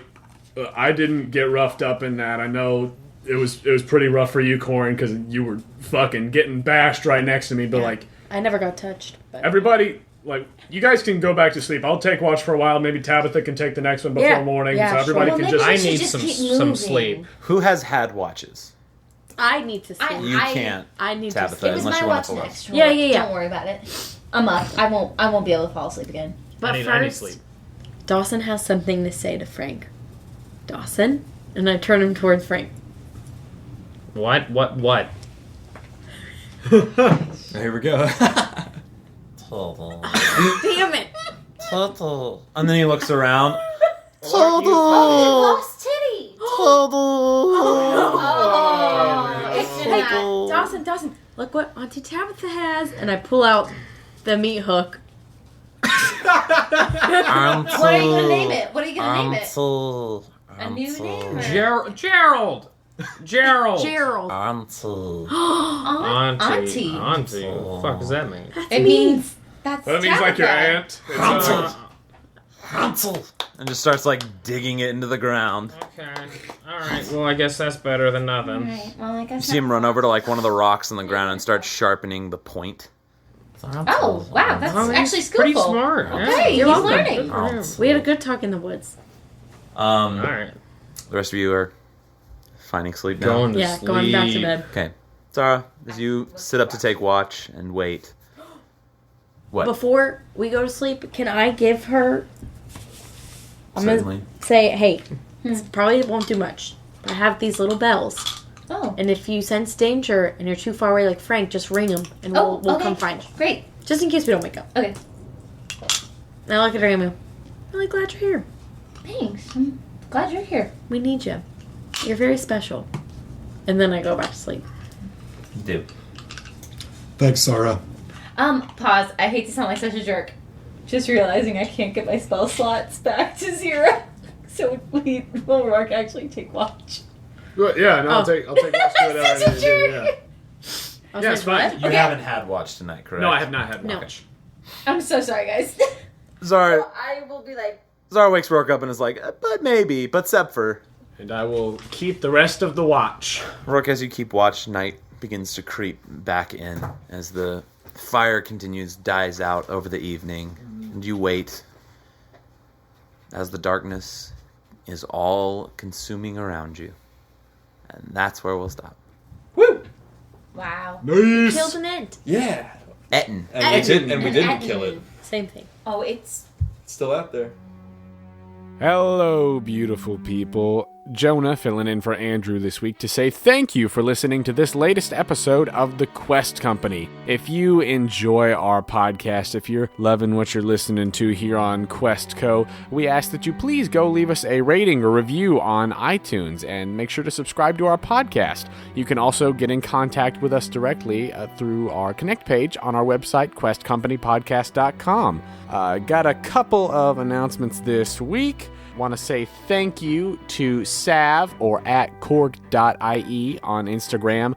I didn't get roughed up in that. I know it was pretty rough for you, Corin, because you were fucking getting bashed right next to me. But like I never got touched. But everybody, like you guys can go back to sleep. I'll take watch for a while. Maybe Tabitha can take the next one before Yeah. morning. Yeah, so everybody sure. can Well, just. maybe I we should need just some keep moving. sleep. Who has had watches? I need to sleep. You can't. I need Tabitha. to sleep. It was Unless my you wanna watch pull up. next. Yeah, yeah, yeah. Don't worry about it. I'm up. I won't be able to fall asleep again. But I need first, sleep. Dawson has something to say to Frank. Dawson? And I turn him towards Frank. What? Here we go. Damn it! And then he looks around. Lost titty. Hey, Dawson, look what Auntie Tabitha has. And I pull out the meat hook. What are you gonna name it? What are you gonna name it? A new name? Or? Gerald. Gerald. Auntie. Auntie. Auntie. What the fuck does that mean? It means that's That means like your Tabitha. aunt. It's, pretzels. And just starts, like, digging it into the ground. Okay. Alright, well, I guess that's better than nothing. Alright, well, I You guess. see him run over to, like, one of the rocks on the ground and start sharpening the point. Oh, wow, that's Oh, he's actually skillful. Pretty smart. Okay, You're he's welcome. learning. We had a good talk in the woods. Alright. The rest of you are finding sleep now. Going to Yeah, sleep. going back to bed. Okay. Zara, as you sit up to take watch and wait. What? Before we go to sleep, can I give her... I'm Certainly. going to say, hey, this probably won't do much. But I have these little bells. Oh. And if you sense danger and you're too far away like Frank, just ring them and we'll okay. come find you. Great. Just in case we don't wake up. Okay. And I look at her and I go, I'm really glad you're here. Thanks. I'm glad you're here. We need you. You're very special. And then I go back to sleep. Do. Thanks, Zara. Pause. I hate to sound like such a jerk. Just realizing I can't get my spell slots back to 0. So will Roarke actually take watch? Well, yeah, no, I'll take watch to it. Such a jerk. Yeah. I was Yeah, like, it's fine. what? You Okay. haven't had watch tonight, correct? No, I have not had No. watch. I'm so sorry, guys. Zara, I will be like, Zara wakes Roarke up and is like, but maybe, but Sepfer. And I will keep the rest of the watch. Roarke, as you keep watch, night begins to creep back in as the fire dies out over the evening. And you wait as the darkness is all consuming around you. And that's where we'll stop. Woo! wow. Nice. Killed an ant. Yeah. Etten. And we didn't kill it. Same thing. Oh, it's It's still out there. Hello, beautiful people. Jonah filling in for Andrew this week to say thank you for listening to this latest episode of The Quest Company. If you enjoy our podcast, if you're loving what you're listening to here on Quest Co., we ask that you please go leave us a rating or review on iTunes and make sure to subscribe to our podcast. You can also get in contact with us directly through our Connect page on our website, questcompanypodcast.com. Got a couple of announcements this week. Want to say thank you to Sav or at Korg.ie on Instagram.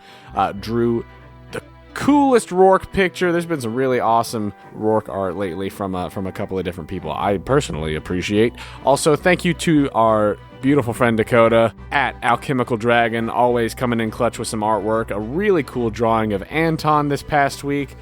Drew the coolest Roarke picture. There's been some really awesome Roarke art lately from a couple of different people I personally appreciate. Also, thank you to our beautiful friend Dakota at Alchemical Dragon, always coming in clutch with some artwork. A really cool drawing of Anton this past week.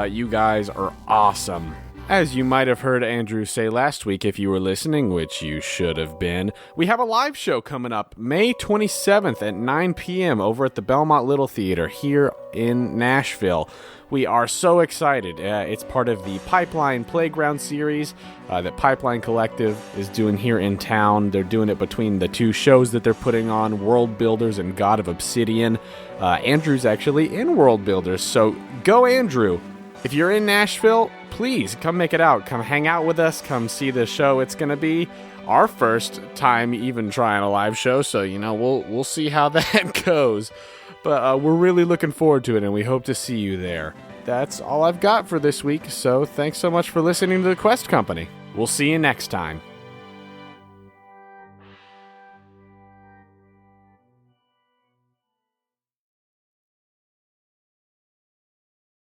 You guys are awesome. As you might have heard Andrew say last week if you were listening, which you should have been, we have a live show coming up May 27th at 9 p.m. over at the Belmont Little Theater here in Nashville. We are so excited. It's part of the Pipeline Playground series that Pipeline Collective is doing here in town. They're doing it between the two shows that they're putting on, World Builders and God of Obsidian. Andrew's actually in World Builders, so go Andrew. If you're in Nashville, please come make it out. Come hang out with us. Come see the show. It's going to be our first time even trying a live show, so, we'll see how that goes. But we're really looking forward to it, and we hope to see you there. That's all I've got for this week, so thanks so much for listening to The Quest Company. We'll see you next time.